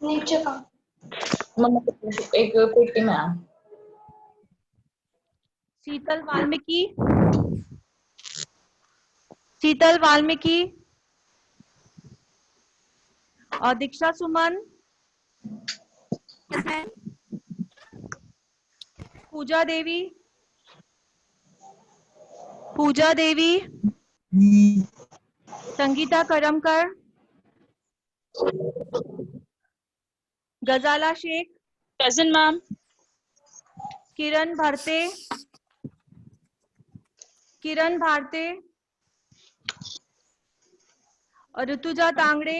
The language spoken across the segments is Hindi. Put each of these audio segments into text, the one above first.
नीचे का एक पेटी में आ। शीतल वाल्मीकि, शीतल वाल्मीकि, और दीक्षा सुमन, पूजा देवी, पूजा देवी, संगीता करमकर, गजाला शेख, प्रेजेंट मैम। किरण भारते, किरण भारते, और ऋतुजा तांगड़े,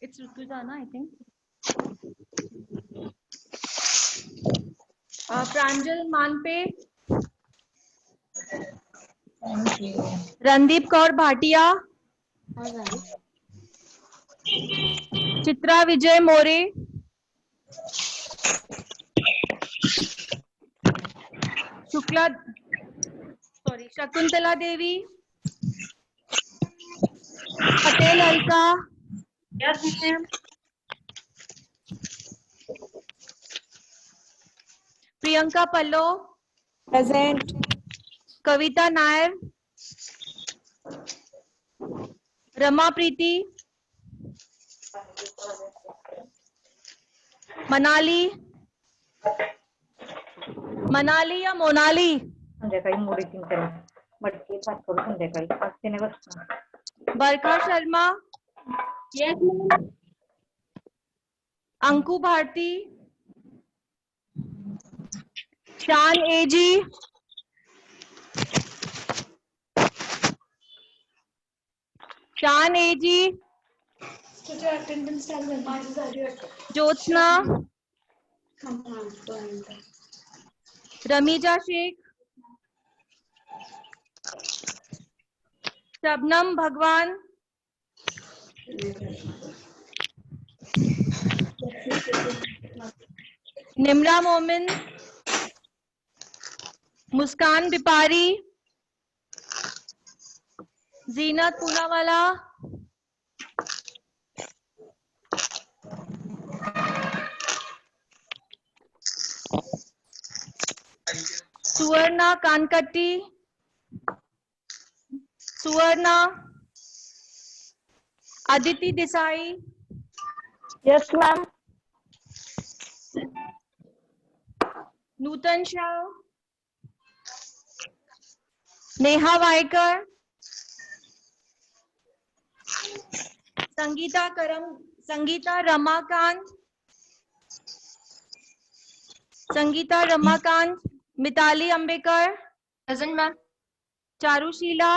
इट्स ऋतुजा ना I think, Pranjal Manpe, Randeep Kaur Bhatia, Chitra Vijay More, Shukla Shakuntala Devi, Patel Alka, yes ma'am, Priyanka Pallo, present, Kavita Nair, Rama Preeti, Manali, Manali या मोनाली, संध्याकाळी मोडी 3 करेल मटकी भात करू संध्याकाळी 5 वाजता. Barkha Sharma, yes ma'am, Anku Bharti, Shan AG, Shan AG, तुझे attendance Jyotsna, Ramija Shaikh, Shabnam Bhagwan, Nimra Momin, Muskan Bipari, Zeenat Poonawala, Suvarna Kanakatti, Suvarna, Aditi Desai, yes ma'am, Nutan Shah, Neha Waykar, Sangeeta Ramakant, Sangeeta Ramakant, Mitali Ambekar, present ma'am, Charushila,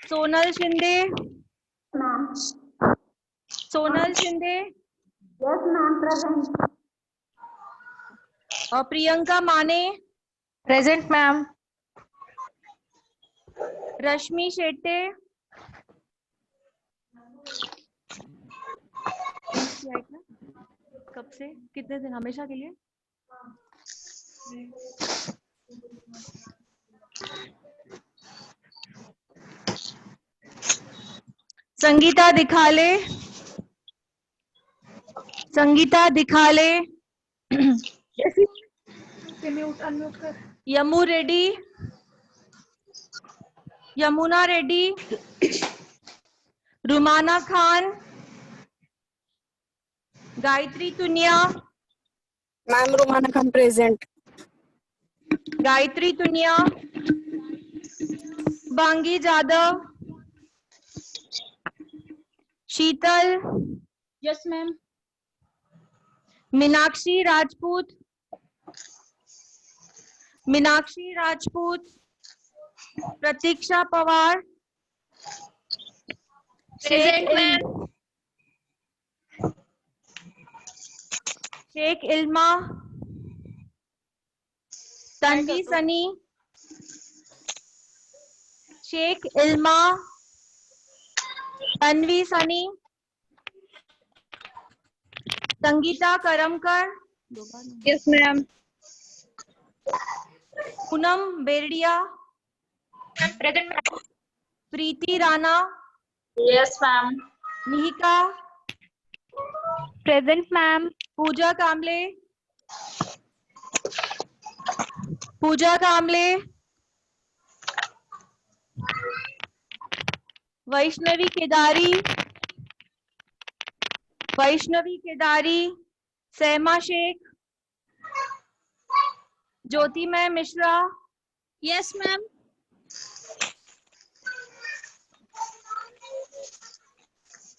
Sonal Shinde, Sonal Shinde, yes ma'am, present, और प्रियंका माने, प्रेजेंट मैम, रश्मि शेट्टे, कब से कितने दिन हमेशा के लिए, संगीता दिखाले, संगीता दिखाले, अनम्यूट कर, Yamu Reddy, Yamuna Reddy, Rumana Khan, Gayatri Tuniya, ma'am Rumana Khan present, Gayatri Tuniya, Bangi Jadhav, Sheetal, yes ma'am. Meenakshi Rajput, Meenakshi Rajput, Pratiksha Pawar, Shaikh Ilma, Tanvi Sunny, Shaikh Ilma, Tanvi Sunny, Sangeeta Karmakar, yes ma'am, Poonam Berdiya, present ma'am, Preeti Rana, Yes, ma'am. Mihika, Present, ma'am. Pooja Kamle, Pooja Kamle, Vaishnavi Kedari, Vaishnavi Kedari, Sahma Shaikh, Jyotimay Mishra, Yes, ma'am.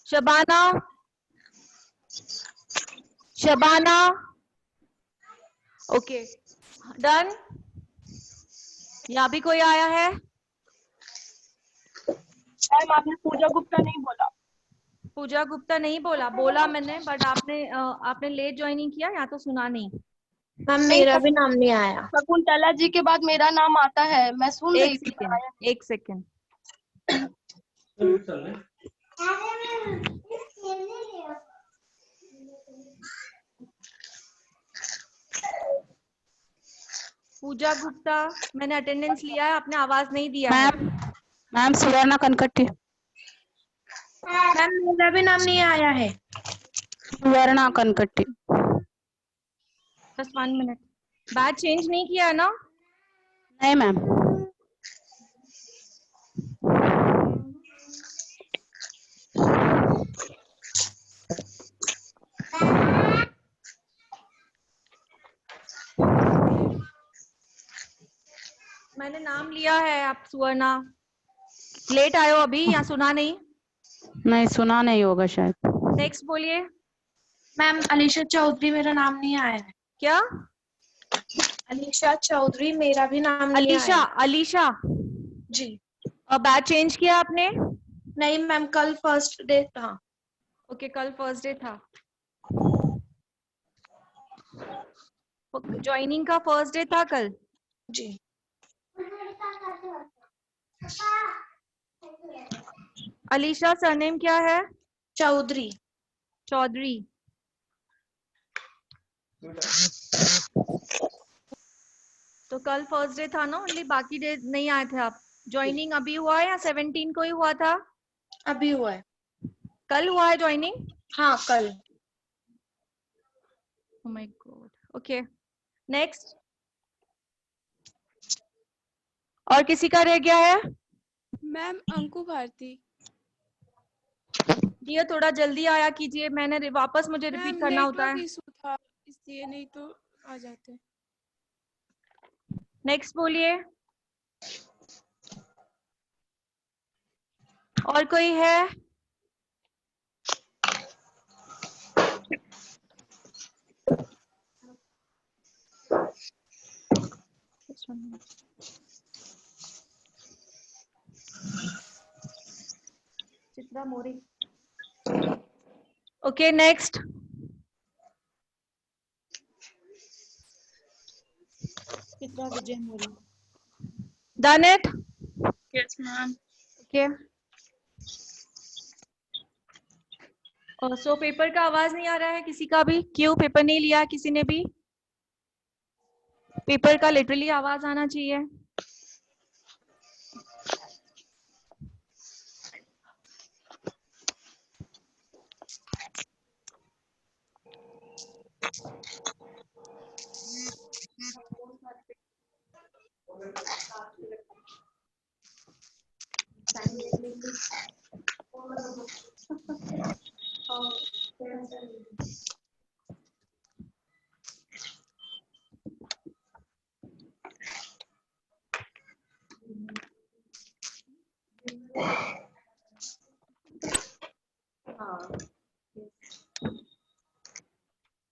Shabana, Shabana, okay done. यहाँ भी कोई आया है? मैम आपने पूजा गुप्ता नहीं बोला। पूजा गुप्ता नहीं बोला, बोला मैंने, बट आपने लेट ज्वाइनिंग किया या तो सुना नहीं। मैम मेरा भी नाम नहीं आया। शकुंतला जी के बाद मेरा नाम आता है, मैं सुन रही थी। एक सेकेंड। पूजा गुप्ता, मैंने अटेंडेंस लिया है, आपने आवाज नहीं दिया है। मैम सुवर्णा कनकट्टी। मैम मेरा भी नाम नहीं आया है। सुवर्णा कनकट्टी। बस 1 मिनट। बैच चेंज नहीं किया है ना? नहीं मैम। मैंने नाम लिया है। आप सुवर्णा लेट आए हो अभी, या सुना नहीं? नहीं सुना नहीं होगा शायद। नेक्स्ट बोलिए। मैम अलीशा चौधरी, मेरा नाम नहीं आया है। क्या? अलीशा चौधरी, मेरा भी नाम नहीं अलीशा, आया। अलीशा जी और बैच चेंज किया आपने? नहीं मैम, कल फर्स्ट डे था। ओके, कल फर्स्ट डे था। ज्वाइनिंग का फर्स्ट डे था कल। जी अलीशा सरनेम क्या है? चौधरी। चौधरी। तो कल फर्स्ट डे था ना, ओनली बाकी डे नहीं आए थे आप। ज्वाइनिंग अभी हुआ है या 17 को ही हुआ था? अभी हुआ है। कल हुआ है ज्वाइनिंग? हाँ कल। Oh my God. Okay next. और किसी का रह गया है? मैम अंकु भारती। ये थोड़ा जल्दी आया कीजिए, मैंने वापस मुझे रिपीट करना होता है। नेटवर्क इशू था इसलिए, नहीं तो आ जाते। नेक्स्ट बोलिए। और कोई है? Chitra Mori. Okay next. Chitra Vijay Mori. Done it? Yes, ma'am. Okay. और सो पेपर का आवाज नहीं आ रहा है किसी का भी? क्यों पेपर नहीं लिया किसी ने भी? पेपर का लिटरली आवाज आना चाहिए।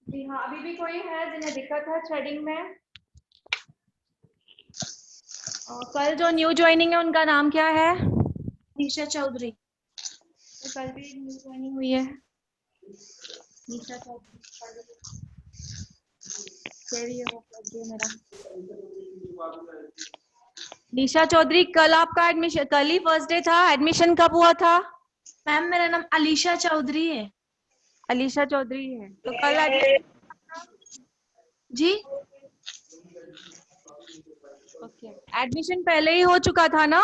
जी हाँ, अभी भी कोई है जिन्हें दिक्कत है थ्रेडिंग में? कल जो न्यू ज्वाइनिंग है उनका नाम क्या है? निशा चौधरी। तो कल भी न्यू ज्वाइनिंग हुई है निशा चौधरी। निशा चौधरी, कल आपका एडमिशन, कल ही फर्स्ट डे था, एडमिशन कब हुआ था? मैम मेरा नाम अलीशा चौधरी है। अलीशा चौधरी है, तो कल एडमिशन। जी ओके, एडमिशन पहले ही हो चुका था ना?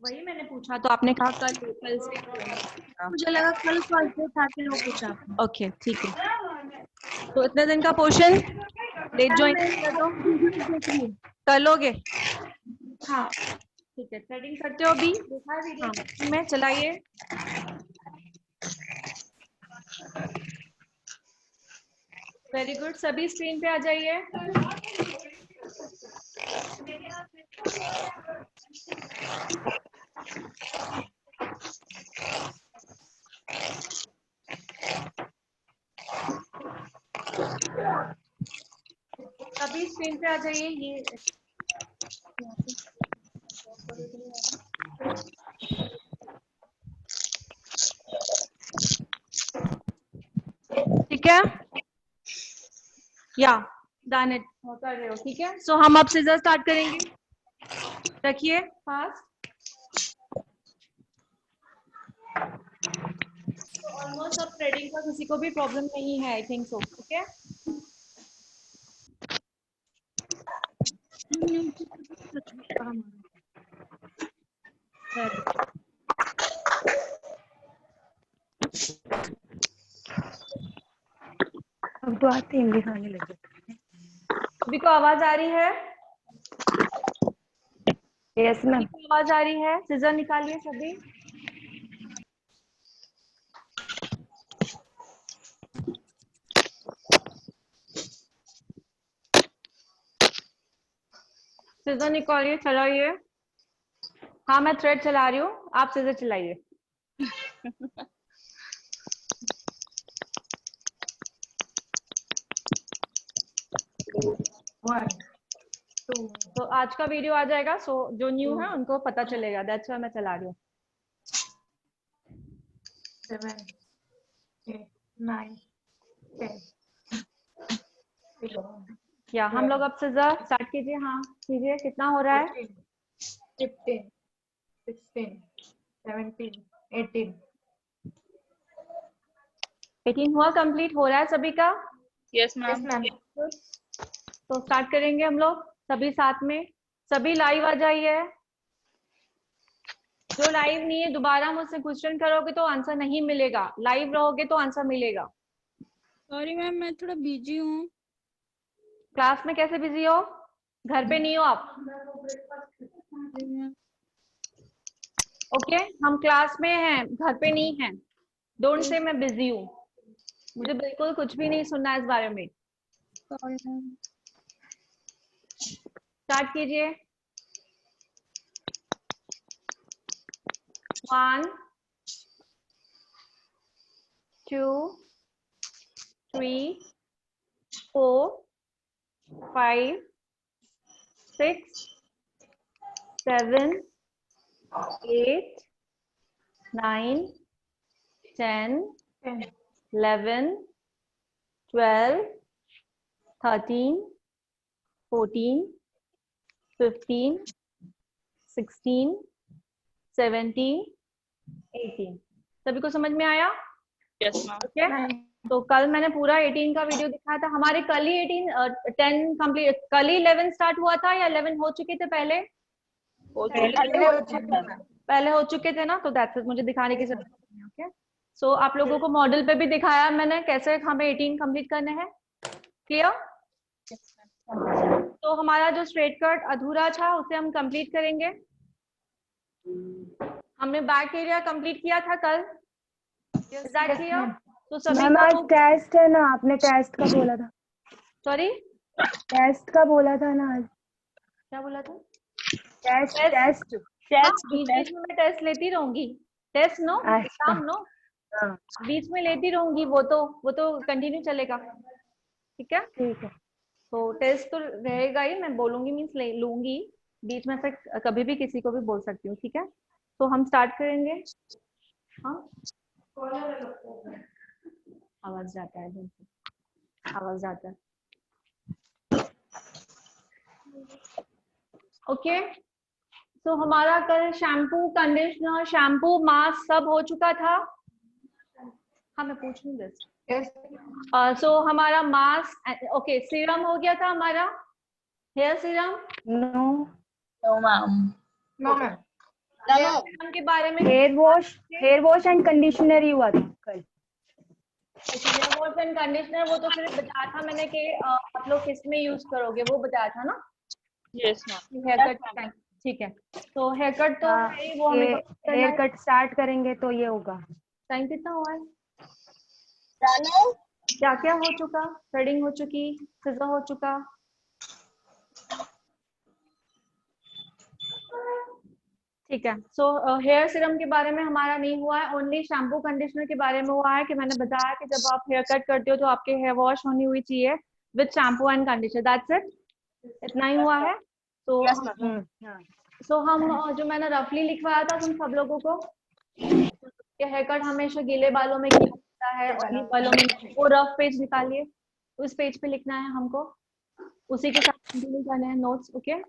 वही मैंने पूछा तो आपने कहा कल से। मुझे लगा कल फर्स्ट डे था कि वो पूछा। ओके ठीक है, तो इतने दिन का पोर्शन डेट ज्वाइन कर दो, कर लोगे? हाँ ठीक है, थ्रेडिंग करते हो अभी? देखा है वीडियो में, चलाइए। वेरी गुड, सभी स्क्रीन पे आ जाइए। सभी स्क्रीन पे आ जाइए। ये ठीक है, या डन इट कर रहे हो? ठीक है, सो हम अब सीजर स्टार्ट करेंगे। रखिए फास्ट। ऑलमोस्ट अब थ्रेडिंग का किसी को भी प्रॉब्लम नहीं है, आई थिंक सो। ठीक है, अब तो आते हैं दिखाने लगे। सभी को आवाज आ रही है? Yes ma'am. सभी को आवाज आ रही है? सीजर निकालिए सभी। सीजर निकालिए, चलाइए। हाँ मैं थ्रेड चला रही हूँ, आप सीजर चलाइए। वन टू तो आज का वीडियो आ जाएगा, सो जो न्यू है उनको पता चलेगा, दैट्स व्हाई मैं चला रही हूँ। 7 8 9 10 या हम लोग अब सीजर स्टार्ट कीजिए। हाँ कीजिए, कितना हो रहा है? 15 16 17 18 18 हुआ, कंप्लीट हो रहा है सभी का? Yes, yes ma'am. मैम। तो स्टार्ट करेंगे हम लोग सभी साथ में। सभी लाइव आ जाइए। जो लाइव नहीं है दोबारा मुझसे क्वेश्चन करोगे तो आंसर नहीं मिलेगा, लाइव रहोगे तो आंसर मिलेगा। सॉरी मैम, मैं थोड़ा बिजी हूँ। क्लास में कैसे बिजी हो? घर पे नहीं हो आप? ओके, हम क्लास में हैं, घर पे नहीं हैं। डोंट से मैं बिजी हूँ, मुझे बिल्कुल कुछ भी नहीं सुनना है इस बारे में। Sorry ma'am. स्टार्ट कीजिए। 1 2 3 4 5 6 7 8 9 10 11 12 13 14 15 16 17 18। सभी को समझ में आया? Yes, ma'am. ओके, तो कल मैंने पूरा 18 का वीडियो दिखाया था। हमारे कल ही 10 कंप्लीट, कल ही 11 स्टार्ट हुआ था या 11 हो चुके थे पहले? पहले हो चुके थे ना, तो दैट्स इट, मुझे दिखाने की जरूरत नहीं है। ओके, सो आप लोगों को मॉडल पे भी दिखाया मैंने कैसे हमें 18 कंप्लीट करने हैं। क्लियर? तो हमारा जो स्ट्रेट कट अधूरा था उसे हम कंप्लीट करेंगे। हमने बैक एरिया कंप्लीट किया था कल। Is that clear? तो सभी मैम आज टेस्ट है ना, आपने टेस्ट का बोला था। सॉरी, टेस्ट का बोला था ना आज। क्या बोला था? टेस्ट टेस्ट बीच में मैं टेस्ट लेती रहूंगी। टेस्ट नो, एग्जाम नो, बीच में लेती रहूंगी। वो तो कंटिन्यू चलेगा। ठीक है, ठीक है। तो टेस्ट तो रहेगा ही, मैं बोलूंगी मीन्स ले लूंगी, बीच में से कभी भी किसी को भी बोल सकती हूँ। ठीक है, तो हम स्टार्ट करेंगे। हाँ आवाज जाता है, आवाज जाता है। ओके, तो हमारा कल शैम्पू, कंडीशनर, शैम्पू, मास्क सब हो चुका था। हाँ मैं पूछ लूँ दिस। सो हमारा मास्क, ओके, सीरम हो गया था हमारा, hair serum. No No, ma'am. No ma'am. Hair serum के बारे में हेयर वॉश एंड कंडीशनर ही हुआ था कल। हेयर वॉश एंड कंडीशनर वो तो सिर्फ बताया था मैंने कि आप लोग किस में यूज करोगे, वो बताया था ना। Yes ma'am. हेयर कट, ठीक है। तो हेयर कट तो है ही, वो हमें हेयर कट स्टार्ट करेंगे तो ये होगा। टाइम कितना हुआ है? क्या क्या हो चुका? थ्रेडिंग हो चुकी, सिजर हो चुका। ठीक है। सो हेयर सीरम के बारे में हमारा नहीं हुआ है, ओनली शैम्पू कंडीशनर के बारे में हुआ है कि मैंने बताया कि जब आप हेयर कट करते हो तो आपके हेयर वॉश होनी हुई चाहिए with shampoo and conditioner, that's it. इतना ही हुआ है। तो हम जो मैंने रफली लिखवाया था तुम सब लोगों को कि हेयर कट हमेशा गीले बालों में किया जाता है, ऑयली बालों में, वो रफ पेज निकालिए, उस पेज पे लिखना है हमको, उसी के साथ कंटिन्यू करने हैं नोट्स। ओके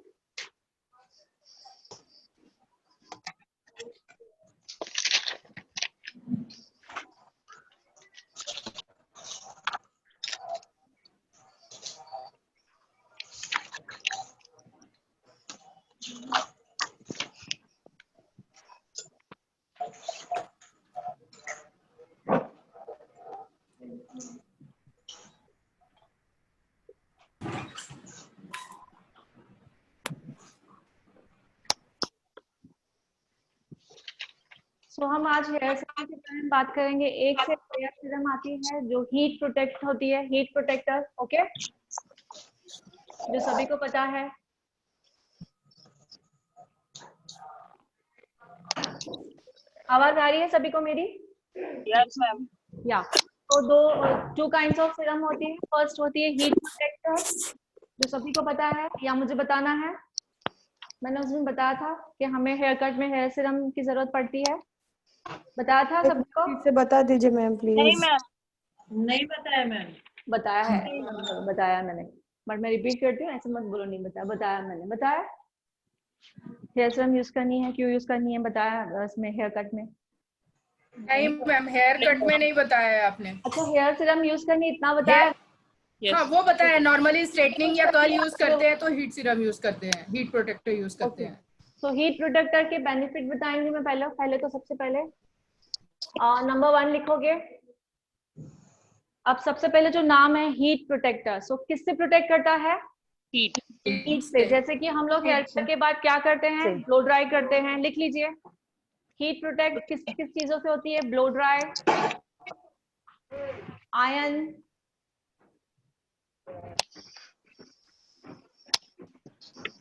तो हम आज हेयर सीरम के बारे में बात करेंगे। एक से हेयर सीरम आती है जो हीट प्रोटेक्ट होती है, हीट प्रोटेक्टर। ओके, जो सभी को पता है। आवाज आ रही है सभी को मेरी? Yes ma'am. या तो टू काइंड्स ऑफ सीरम होती है। फर्स्ट होती है हीट प्रोटेक्टर, जो सभी को पता है, या मुझे बताना है? मैंने उस दिन बताया था कि हमें हेयर कट में हेयर सीरम की जरूरत पड़ती है, बताया था सबको? से बता दीजिए मैम प्लीज। नहीं मैम। नहीं बताया मैम। बताया है, बताया मैंने, बट मैं रिपीट करती हूँ, ऐसे मत बोलो नहीं बताया, बताया मैंने, बताया। हेयर सीरम यूज करनी है, क्यों यूज करनी है बताया इसमें हेयर कट में। नहीं मैम, हेयर कट में नहीं बताया है आपने। अच्छा, हेयर सीरम यूज करनी इतना बताया? हाँ वो बताया, नॉर्मली स्ट्रेटनिंग या कर्ल यूज करते हैं तो हीट सीरम यूज करते हैं, हीट प्रोटेक्टर यूज करते हैं। तो हीट प्रोटेक्टर के बेनिफिट बताएंगे मैं पहले तो सबसे पहले नंबर 1 लिखोगे। अब सबसे पहले जो नाम है हीट प्रोटेक्टर, सो किससे प्रोटेक्ट करता है? हीट। हीट से। जैसे कि हम लोग हेयर कट के बाद क्या करते हैं? ब्लो ड्राई करते हैं, लिख लीजिए। हीट प्रोटेक्ट किस किस चीजों से होती है? Blow dry, iron,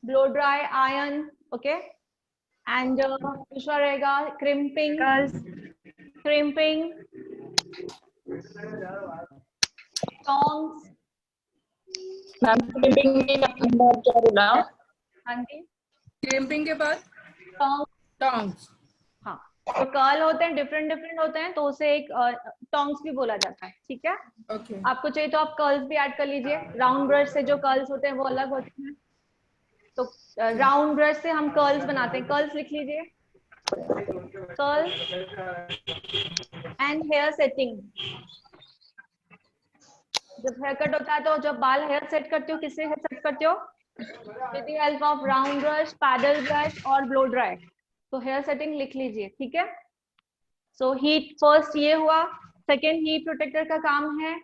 blow dry, iron, okay. And दूसरा रहेगा crimping, crimping, tongs. Ma'am crimping के बाद क्या बोला? हाँ जी, क्रिम्पिंग के बाद टॉन्ग्स। हाँ, तो कर्ल होते हैं, डिफरेंट होते हैं, तो उसे एक टॉन्ग्स भी बोला जाता है। ठीक है, ओके। आपको चाहिए तो आप कर्ल्स भी ऐड कर लीजिए। राउंड ब्रश से जो कर्ल्स होते हैं वो अलग होते हैं, तो राउंड ब्रश से हम कर्ल्स बनाते हैं। कर्ल्स लिख लीजिए, कर्ल एंड हेयर सेटिंग। जब हेयर कट होता है तो जब बाल हेयर सेट करते हो, किससे हेयर सेट करते हो? With the help of round brush, paddle brush और ब्लो ड्राई। तो हेयर सेटिंग लिख लीजिए, ठीक है। सो हीट फर्स्ट ये हुआ। सेकेंड, हीट प्रोटेक्टर का काम है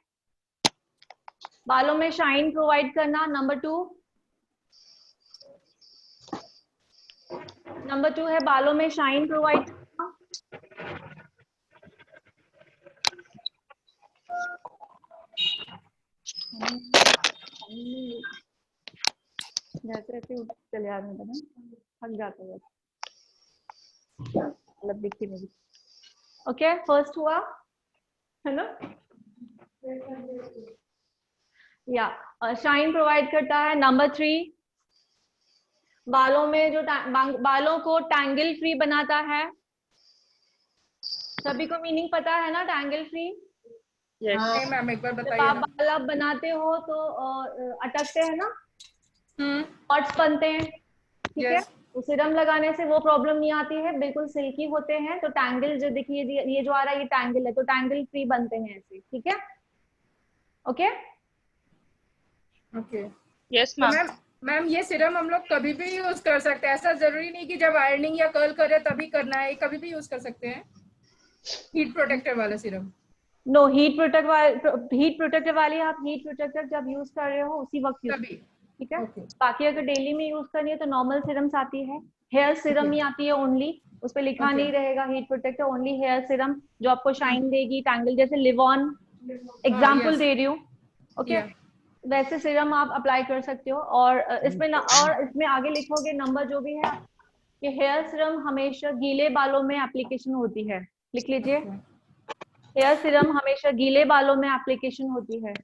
बालों में शाइन प्रोवाइड करना। नंबर 2 है बालों में शाइन प्रोवाइड करना। जैसे ऐसे चले आ रहे हैं, थक जाते हैं, मतलब दिखती नहीं। ओके, फर्स्ट हुआ है ना, या शाइन प्रोवाइड करता है। नंबर 3, बालों में जो बालों को टैंगल फ्री बनाता है। सभी को मीनिंग पता है ना टैंगल फ्री? नहीं मैम, एक बार जब बताइए आप ना। बाल आप बनाते हो तो अटकते हैं ना, पॉट्स बनते हैं, ठीक है। तो सीरम लगाने से वो प्रॉब्लम नहीं आती है, बिल्कुल सिल्की होते हैं। तो टैंगल जो देखिए, ये जो आ रहा है ये टैंगल है, तो टैंगल फ्री बनते हैं ऐसे, ठीक है। Okay okay. यस तो मैम। मैम मैम ये सिरम हम लोग कभी भी यूज कर सकते हैं, ऐसा जरूरी नहीं कि जब आयरनिंग या कर्ल करे तभी करना है, कभी भी यूज कर सकते हैं हीट प्रोटेक्टर वाला सिरम। नो, हीट प्रोटेक्टर वाली आप हीट प्रोटेक्टर जब यूज कर रहे हो उसी वक्त यूज, तभी। ठीक है। Okay. बाकी अगर डेली में यूज करनी है तो नॉर्मल सिरम्स आती है, हेयर सिरम ही आती है ओनली, उस पर लिखा नहीं रहेगा heat protector, only hair serum जो आपको शाइन देगी, टैंगल, जैसे लिवॉन एग्जाम्पल दे रही हूँ, ओके। वैसे सिरम आप अप्लाई कर सकते हो। और इसमें आगे लिखोगे नंबर जो भी है कि हेयर सिरम हमेशा गीले बालों में एप्लीकेशन होती है, लिख लीजिए। हेयर सिरम हमेशा गीले बालों में एप्लीकेशन होती है।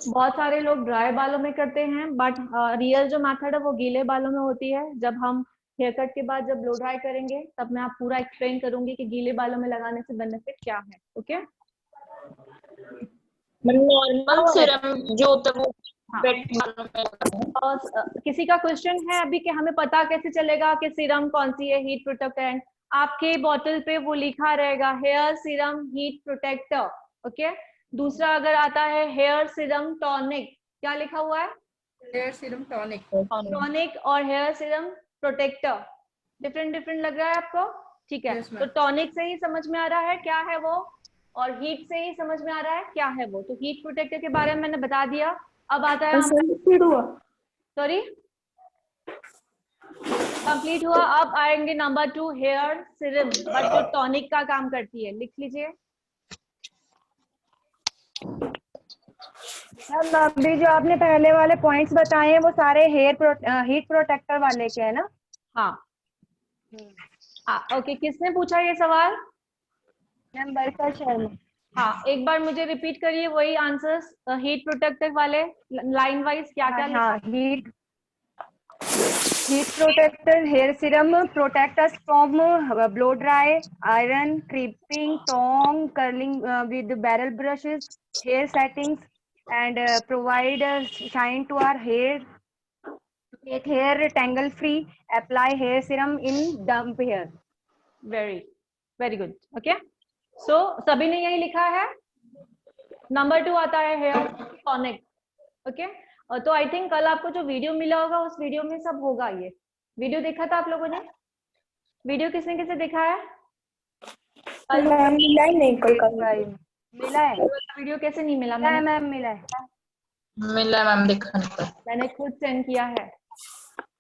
बहुत सारे लोग ड्राई बालों में करते हैं, बट रियल जो मेथड है वो गीले बालों में होती है। जब हम हेयर कट के बाद जब ब्लो ड्राई करेंगे तब मैं आप पूरा एक्सप्लेन करूंगी कि गीले बालों में लगाने से बेनिफिट क्या है, ओके। नॉर्मल सिरम जो होता है वो किसी का क्वेश्चन है अभी कि हमें पता कैसे चलेगा कि सीरम कौन सी है हीट प्रोटेक्टर? आपके बॉटल पे वो लिखा रहेगा hair serum heat protector, okay. दूसरा अगर आता है हेयर सीरम टॉनिक, क्या लिखा हुआ है? Hair serum tonic. टॉनिक और हेयर सीरम प्रोटेक्टर डिफरेंट लग रहा है आपको? ठीक है। Yes, तो टॉनिक से ही समझ में आ रहा है क्या है वो, और हीट से ही समझ में आ रहा है क्या है वो। तो हीट प्रोटेक्टर के बारे में मैंने बता दिया। अब आता है सॉरी कंप्लीट हुआ। अब आएंगे नंबर 2 हेयर सीरम, बट जो टॉनिक का काम करती है, लिख लीजिए। मैम अभी जो आपने पहले वाले पॉइंट्स बताए हैं वो सारे हीट प्रोटेक्टर वाले के हैं ना? हाँ ओके। किसने पूछा ये सवाल? मैम बरका शर्मा। हाँ, एक बार मुझे रिपीट करिए वही आंसर्स हीट प्रोटेक्टर वाले लाइन वाइज क्या क्या लिखा? हाँ, heat protector hair serum protect us from blow dry, iron, creeping, tongue, curling with barrel brushes, hair settings, and provide shine to our hair. Make hair tangle free. Apply hair serum in damp hair. Very good, okay. So सभी ने यही लिखा है। नंबर 2 आता है हेयर टॉनिक, ओके। तो आई थिंक कल आपको जो वीडियो मिला होगा उस वीडियो में सब होगा। ये वीडियो देखा था आप लोगों ने? वीडियो किसने किसे देखा है? मिला ही नहीं कोई मिला है वीडियो कैसे नहीं मिला? मैम मिला है। मिला मैम, देखा मैंने खुद सेंड किया है।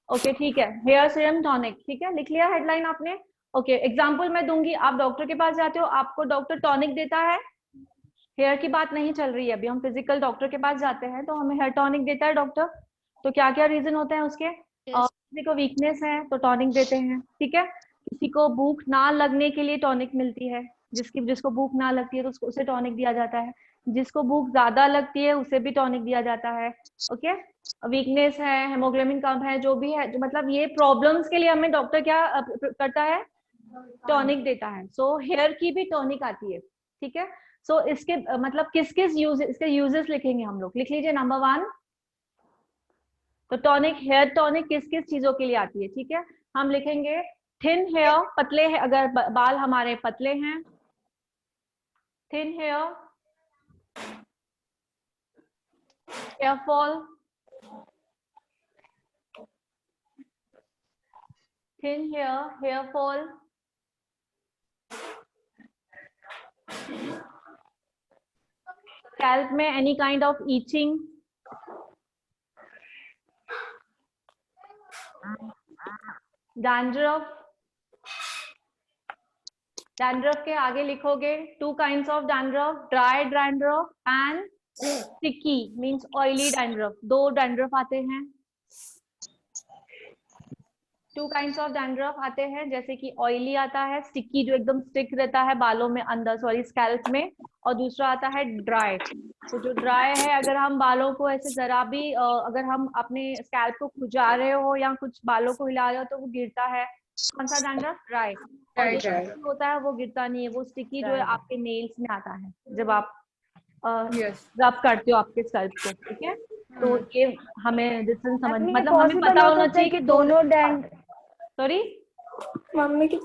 ओके ठीक है, हेयर सीरम टॉनिक, ठीक है, लिख लिया हेडलाइन आपने? ओके एग्जाम्पल मैं दूंगी। आप डॉक्टर के पास जाते हो, आपको डॉक्टर टॉनिक देता है, हेयर की बात नहीं चल रही है अभी, हम फिजिकल डॉक्टर के पास जाते हैं तो हमें हेयर टॉनिक देता है डॉक्टर। तो क्या क्या रीजन होते हैं उसके? किसी को वीकनेस है तो टॉनिक देते हैं, ठीक है। किसी को भूख ना लगने के लिए टॉनिक मिलती है, जिसको भूख ना लगती है तो उसे टॉनिक दिया जाता है। जिसको भूख ज्यादा लगती है उसे भी टॉनिक दिया जाता है, ओके। वीकनेस है, हेमोग्लोबिन कम है, जो भी है, जो मतलब ये प्रॉब्लम्स के लिए हमें डॉक्टर क्या करता है? टॉनिक देता है। सो हेयर की भी टॉनिक आती है, ठीक है। सो इसके मतलब किस किस यूज, इसके यूजेस लिखेंगे हम लोग, लिख लीजिए। नंबर 1 तो टॉनिक, हेयर टॉनिक किस किस चीजों के लिए आती है, ठीक है। हम लिखेंगे थिन हेयर, पतले है, अगर बाल हमारे पतले हैं, thin hair, hair fall, thin hair, hair fall, scalp में any kind of itching, dandruff, dandruff के आगे लिखोगे 2 kinds of dandruff, dry dandruff and sticky means oily dandruff. 2 dandruff आते हैं, 2 काइंड्स ऑफ डैंड्रफ आते हैं, जैसे कि ऑयली आता है, स्टिकी जो एकदम स्टिक रहता है बालों में अंदर, सॉरी स्कैल्प में, और दूसरा आता है ड्राई। तो जो ड्राई है, अगर हम बालों को ऐसे जरा भी अगर हम अपने स्कैल्प को खुजा रहे हो या कुछ बालों को हिला रहे हो तो वो गिरता है। कौन सा डैंड्रफ? ड्राई। होता है वो गिरता नहीं है, वो स्टिकी जो है आपके नेल्स में आता है जब आप रब करते हो आपके स्कैल्प को, ठीक है। तो ये हमें डिफरेंस समझ, मतलब हमें पता होना चाहिए कि दोनों सॉरी मम्मी की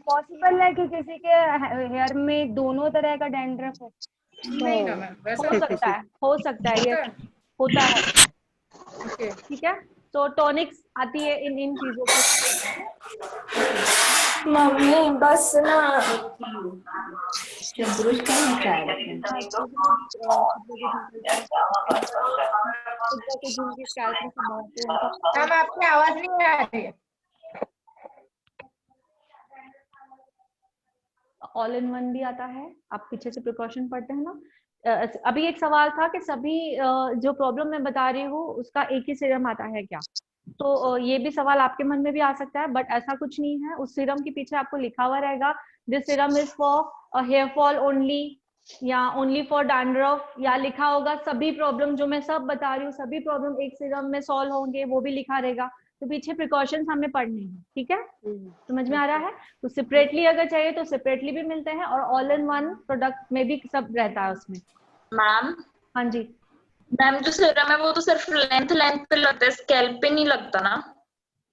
पॉसिबल है कि किसी के हेयर में दोनों तरह का डैंड्रफ है? नहीं ना मैम, वैसा हो सकता है ये होता है। ओके। ठीक है, तो टॉनिक्स आती है इन चीजों की। मम्मी बस ना मैम आपकी आवाज नहीं आ रही है। ऑल इन वन भी आता है, आप पीछे से प्रिकॉशन पढ़ते हैं ना। अभी एक सवाल था कि सभी जो प्रॉब्लम मैं बता रही हूँ उसका एक ही सीरम आता है क्या, तो ये भी सवाल आपके मन में भी आ सकता है, बट ऐसा कुछ नहीं है। उस सीरम के पीछे आपको लिखा हुआ रहेगा this serum is for hair fall only या ओनली फॉर डैंड्रफ, या लिखा होगा सभी प्रॉब्लम जो मैं सब बता रही हूँ सभी प्रॉब्लम एक सीरम में सॉल्व होंगे, वो भी लिखा रहेगा। तो पीछे प्रिकॉशंस हमें पढ़ने हैं, ठीक है, समझ में आ रहा है। तो सेपरेटली अगर चाहिए तो सेपरेटली भी मिलते हैं, और ऑल इन वन प्रोडक्ट में भी सब रहता है उसमें। मैम हाँ जी मैम जो सीरम है वो तो सिर्फ लेंथ पे लगता है, स्कैल्प पे नहीं लगता ना।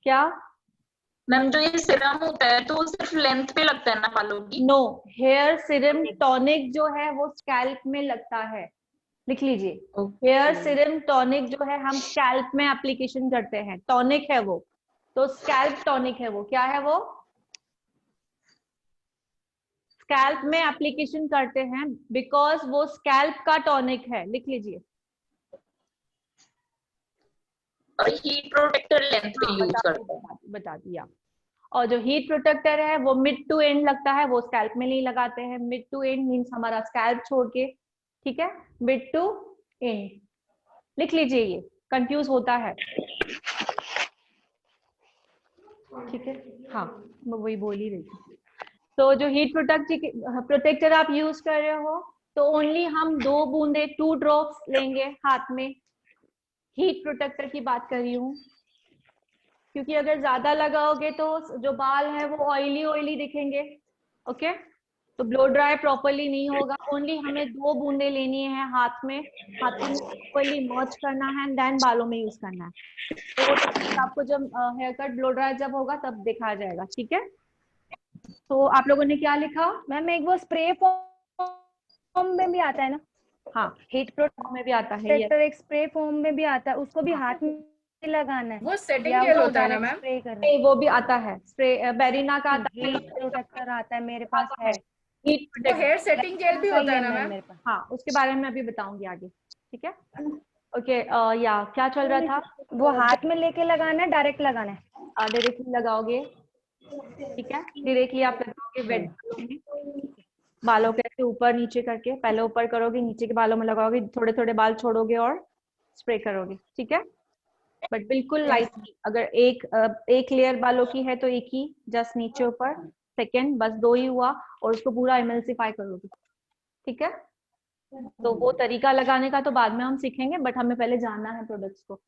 क्या? मैम जो ये सीरम होता है तो वो सिर्फ लेंथ पे लगता है ना बालों की। नो, हेयर सीरम टॉनिक जो है वो स्कैल्प में लगता है, लिख लीजिए। हेयर सीरम टॉनिक जो है हम स्कैल्प में एप्लीकेशन करते हैं, टॉनिक है वो, तो स्कैल्प टॉनिक है वो। क्या है वो? स्कैल्प में एप्लीकेशन करते हैं बिकॉज वो स्कैल्प का टॉनिक है, लिख लीजिए। और हीट प्रोटेक्टर लेंथ पे यूज करते हैं। बता दिया। और जो हीट प्रोटेक्टर है वो मिड टू एंड लगता है, वो स्कैल्प में नहीं लगाते हैं। मिड टू एंड मीन्स हमारा स्कैल्प छोड़ के, ठीक है, मिड टू एंड लिख लीजिए, ये कंफ्यूज होता है, ठीक है। हाँ मैं वही बोल ही रही थी। तो जो हीट प्रोटेक्टर आप यूज कर रहे हो तो ओनली हम 2 बूंदे 2 ड्रॉप्स लेंगे हाथ में, हीट प्रोटेक्टर की बात कर रही हूँ, क्योंकि अगर ज्यादा लगाओगे तो जो बाल है वो ऑयली दिखेंगे, ओके, तो ब्लो ड्राई प्रॉपरली नहीं होगा। ओनली हमें 2 बूंदे लेनी है हाथ में प्रॉपरली मर्ज करना है, देन बालों में यूज करना है। तो आपको जब हेयर कट ब्लो ड्राई जब होगा तब दिखा जाएगा, ठीक है। तो आप लोगों ने क्या लिखा? मैम एक वो स्प्रे फॉर्म में भी आता है ना? हाँ, हीट फॉर्म में भी आता है ये। प्रोटेक्टर एक स्प्रे फॉर्म में भी आता है, उसको भी हाथ में लगाना है वो सेटिंग या जेल वो होता है ना डायरेक्ट मैम? स्प्रे करना नहीं, वो भी आता है स्प्रे, बेरीना का आता है, हीट प्रोटेक्टर आता है, मेरे पास है। हीट तो प्रोटेक्टर। हेयर सेटिंग जेल भी होता है ना मैम? मेरे पास। हाँ, उसके बारे में अभी बताऊंगी आगे, ठीक है। ओके, या क्या चल रहा था? वो हाथ में लेके लगाना है, डायरेक्ट लगाना है? डायरेक्टली लगाओगे, ठीक है, डायरेक्टली आप लगाओगे वेट बालों के ऐसे ऊपर नीचे करके, पहले ऊपर करोगे, नीचे के बालों में लगाओगे, थोड़े थोड़े बाल छोड़ोगे और स्प्रे करोगे, ठीक है, बट बिल्कुल लाइटली। अगर एक लेयर बालों की है तो एक ही, जस्ट नीचे ऊपर, सेकेंड बस 2 ही हुआ, और उसको पूरा इमल्सिफाई करोगे, ठीक है। तो वो तरीका लगाने का तो बाद में हम सीखेंगे, बट हमें पहले जानना है प्रोडक्ट्स को।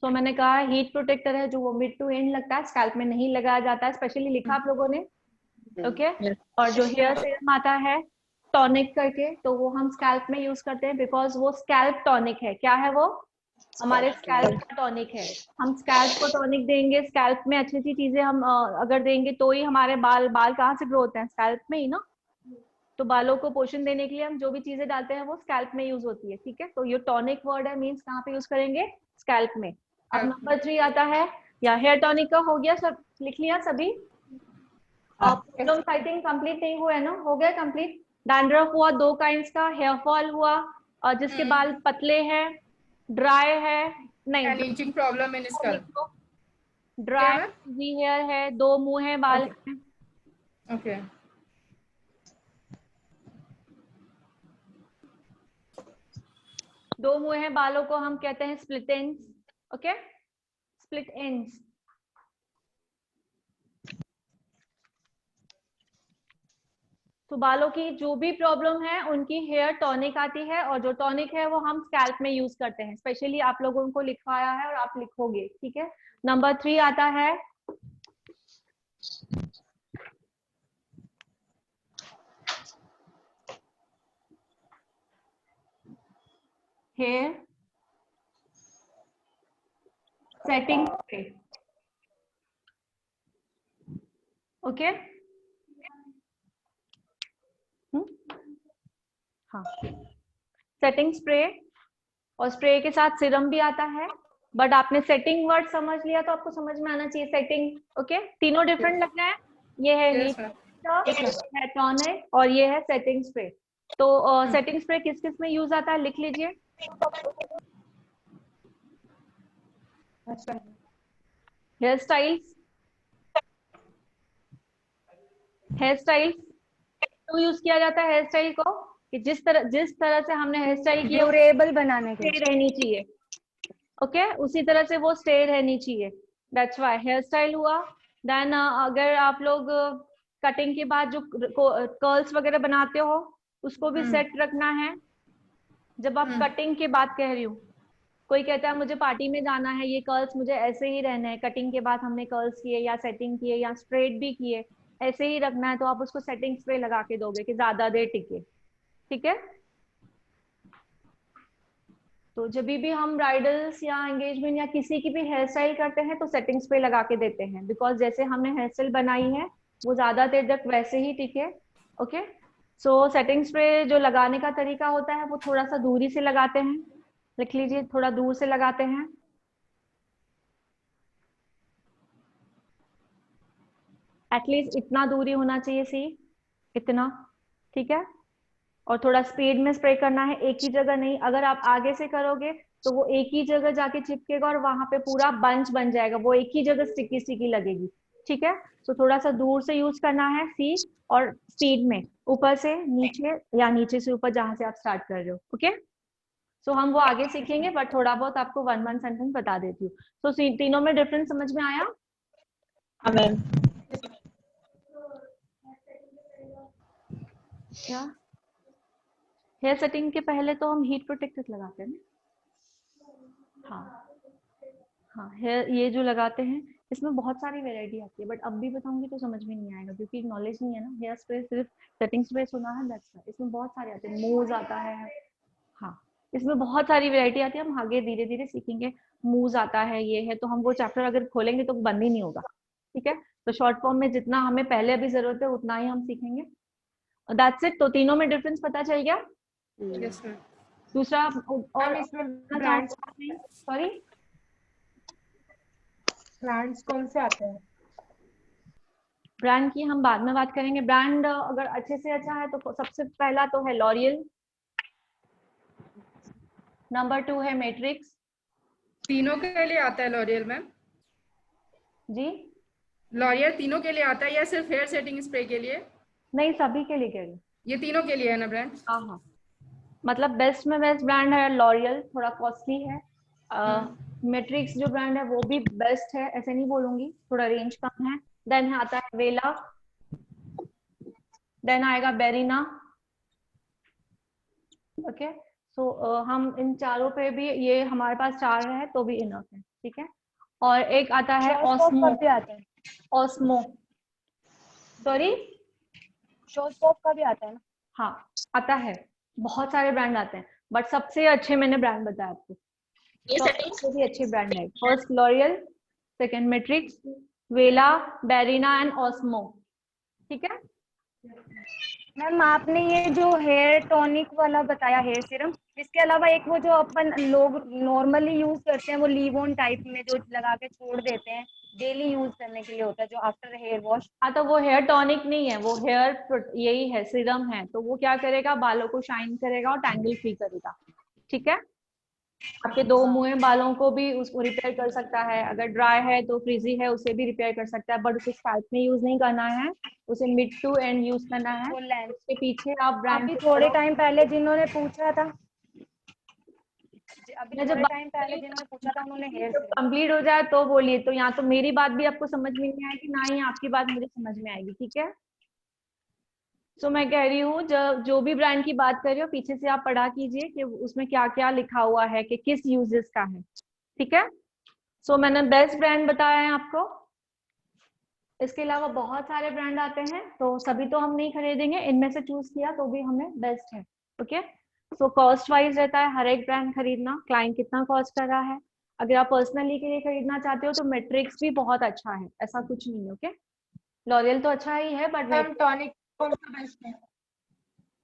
तो मैंने कहा हीट प्रोटेक्टर है जो वो मिड टू एंड लगता है, स्कैल्प में नहीं लगाया जाता है, स्पेशली लिखा आप लोगों ने, ओके। और जो हेयर सीरम आता है टॉनिक करके, तो वो हम स्कैल्प में यूज करते हैं बिकॉज वो स्कैल्प टॉनिक है। क्या है वो? हमारे स्कैल्प का टॉनिक है। हम स्कैल्प को टॉनिक देंगे, स्कैल्प में अच्छी अच्छी चीजें हम अगर देंगे तो ही हमारे बाल कहाँ से ग्रो होते हैं? स्कैल्प में ही ना। तो बालों को पोषण देने के लिए हम जो भी चीजें डालते हैं वो स्कैल्प में यूज होती है, ठीक है। तो ये टॉनिक वर्ड है, मीन्स कहाँ पे यूज करेंगे? स्कैल्प में। अब नंबर 3 आता है, या हेयर टॉनिक का हो गया, सब लिख लिया सभी? प्रॉब्लम आई थिंक कंप्लीट नहीं हुआ है ना? हो गया कंप्लीट। डैंड्रफ हुआ 2 काइंड्स का, हेयर फॉल हुआ और जिसके बाल पतले हैं, ड्राई है, नहीं itching problem in scalp. Dry hair है, 2 मुंह है, बाल है, ओके। दो मुंह है, बालों को हम कहते हैं split ends, okay, split ends. तो बालों की जो भी प्रॉब्लम है उनकी हेयर टॉनिक आती है, और जो टॉनिक है वो हम स्कैल्प में यूज करते हैं, स्पेशली आप लोगों को लिखवाया है और आप लिखोगे, ठीक है। नंबर 3 आता है हेयर सेटिंग स्प्रे, ओके। हाँ, सेटिंग स्प्रे, और स्प्रे के साथ सीरम भी आता है, बट आपने सेटिंग वर्ड समझ लिया तो आपको समझ में आना चाहिए सेटिंग। ओके, तीनों डिफरेंट लग रहा है। ये है Yes, हीट, है टॉनिक, और ये है सेटिंग स्प्रे। तो सेटिंग स्प्रे किस किस में यूज आता है लिख लीजिए। हेयर स्टाइल्स, हेयर स्टाइल क्यों यूज किया जाता है हेयर स्टाइल को, कि जिस तरह से हमने हेयर स्टाइल किया ड्यूरेबल बनाने के स्टे रहनी चाहिए। ओके, उसी तरह से वो स्टे रहनी चाहिए, दैट्स व्हाई हेयर स्टाइल हुआ। देन अगर आप लोग कटिंग के बाद जो कर्ल्स वगैरह बनाते हो उसको भी सेट रखना है। जब आप कटिंग के बाद कह रही हूँ, कोई कहता है मुझे पार्टी में जाना है, ये कर्ल्स मुझे ऐसे ही रहने हैं, कटिंग के बाद हमने कर्ल्स किए या सेटिंग किए या स्ट्रेट भी किए, ऐसे ही रखना है, तो आप उसको सेटिंग स्प्रे लगा के दोगे कि ज्यादा देर टिके। ठीक है, तो जब भी हम ब्राइडल्स या एंगेजमेंट या किसी की भी हेयर स्टाइल करते हैं तो सेटिंग स्प्रे लगा के देते हैं, बिकॉज जैसे हमने हेयर स्टाइल बनाई है वो ज्यादा देर तक वैसे ही टिके। ओके, सो सेटिंग स्प्रे जो लगाने का तरीका होता है वो थोड़ा सा दूरी से लगाते हैं, लिख लीजिए, थोड़ा दूर से लगाते हैं। एटलीस्ट इतना दूरी होना चाहिए, सी इतना, ठीक है। और थोड़ा स्पीड में स्प्रे करना है, एक ही जगह नहीं। अगर आप आगे से करोगे तो वो एक ही जगह जाके चिपकेगा और वहां पे पूरा बंच बन जाएगा, वो एक ही जगह स्टिकी स्टिकी लगेगी। ठीक है, तो थोड़ा सा दूर से यूज करना है, सी, और स्पीड में, ऊपर से नीचे या नीचे से ऊपर, जहां से आप स्टार्ट कर रहे हो। ओके, सो हम वो आगे सीखेंगे, बट थोड़ा बहुत आपको वन वन सेंटेंस बता देती हूँ। तो तीनों में डिफरेंस समझ में आया? क्या हेयर सेटिंग के पहले तो हम हीट प्रोटेक्टर लगाते हैं ना। हाँ, हेयर ये जो लगाते हैं इसमें बहुत सारी वैरायटी आती है, बट अब भी बताऊंगी तो समझ में नहीं आएगा क्योंकि नॉलेज नहीं है ना। हेयर स्प्रे सिर्फ सेटिंग स्प्रे सुना है, दैट्स व्हाई। इसमें बहुत सारे आते हैं, मूज आता है, हाँ, इसमें बहुत सारी वैरायटी आती है, हम आगे धीरे धीरे सीखेंगे। मूज आता है, ये है, तो हम वो चैप्टर अगर खोलेंगे तो बंद ही नहीं होगा। ठीक है, तो शॉर्ट फॉर्म में जितना हमें पहले अभी जरूरत है उतना ही हम सीखेंगे, दैट्स इट। तो तीनों में डिफरेंस पता चल गया? Yes, ma'am. दूसरा और इसमें सॉरी, ब्रांड्स कौन से आते हैं? ब्रांड की हम बाद में बात करेंगे। ब्रांड अगर अच्छे से अच्छा है तो सबसे पहला तो है लॉरियल, नंबर 2 है मैट्रिक्स। तीनों के लिए आता है लॉरियल मैम? जी लॉरियल तीनों के लिए आता है या सिर्फ हेयर सेटिंग स्प्रे के लिए? नहीं, सभी के लिए कह रही हूँ। ये तीनों के लिए है ना ब्रांड? हाँ हाँ, मतलब बेस्ट में बेस्ट ब्रांड है लॉरियल, थोड़ा कॉस्टली है। मैट्रिक्स जो ब्रांड है वो भी बेस्ट है, ऐसे नहीं बोलूंगी, थोड़ा रेंज कम है। देन आता है वेला, देन आएगा बेरीना। ओके, सो हम इन चारों पे भी, ये हमारे पास 4 है तो भी इनफ है। ठीक है, और एक आता है ऑस्मो। ऑस्मो, सॉरी, शोस्टॉप का भी आता है ना? हाँ आता है, बहुत सारे ब्रांड आते हैं, बट सबसे अच्छे मैंने ब्रांड बताया आपको। ये तो सेटिंग्स सबसे भी अच्छे ब्रांड है, फर्स्ट लॉरियल, सेकंड मैट्रिक्स, वेला, बेरीना एंड ऑस्मो। ठीक है, मैम आपने ये जो हेयर टॉनिक वाला बताया, हेयर सीरम, इसके अलावा एक वो जो अपन लोग नॉर्मली यूज करते हैं, वो लीव ऑन टाइप में जो लगा के छोड़ देते हैं, डेली यूज करने के लिए होता है, जो आफ्टर हेयर वॉश। हाँ, तो वो हेयर टॉनिक नहीं है, वो हेयर यही है, सीरम है। तो वो क्या करेगा, बालों को शाइन करेगा और टैंगल फ्री करेगा। ठीक है, आपके 2 मुंह बालों को भी उसको रिपेयर कर सकता है, अगर ड्राई है तो फ्रीजी है उसे भी रिपेयर कर सकता है, बट उसे स्कैल्प में यूज नहीं करना है, उसे मिड टू एंड यूज करना है। उसके पीछे आप ब्रांड, अभी थोड़े टाइम पहले जिन्होंने पूछा था, जब जिन्होंने पूछा था उन्होंने हेयर कंप्लीट हो जाए तो बोलिए, तो यहाँ तो मेरी बात भी आपको समझ में नहीं आएगी, ना ही आपकी बात मुझे समझ में आएगी। ठीक है, सो मैं कह रही हूँ जो भी ब्रांड की बात कर रही हो पीछे से आप पढ़ा कीजिए कि उसमें क्या क्या लिखा हुआ है, कि किस यूजेस का है। ठीक है, सो मैंने बेस्ट ब्रांड बताया है आपको। इसके अलावा बहुत सारे ब्रांड आते हैं, तो सभी तो हम नहीं खरीदेंगे, इनमें से चूज किया तो भी हमें बेस्ट है। ओके, सो कॉस्ट वाइज रहता है हर एक ब्रांड खरीदना, क्लाइंट कितना कॉस्ट कर रहा है। अगर आप पर्सनली के लिए खरीदना चाहते हो तो मैट्रिक्स भी बहुत अच्छा है, ऐसा कुछ नहीं है। ओके, लॉरियल तो अच्छा ही है, बट मैम टॉनिक कौन सा बेस्ट है?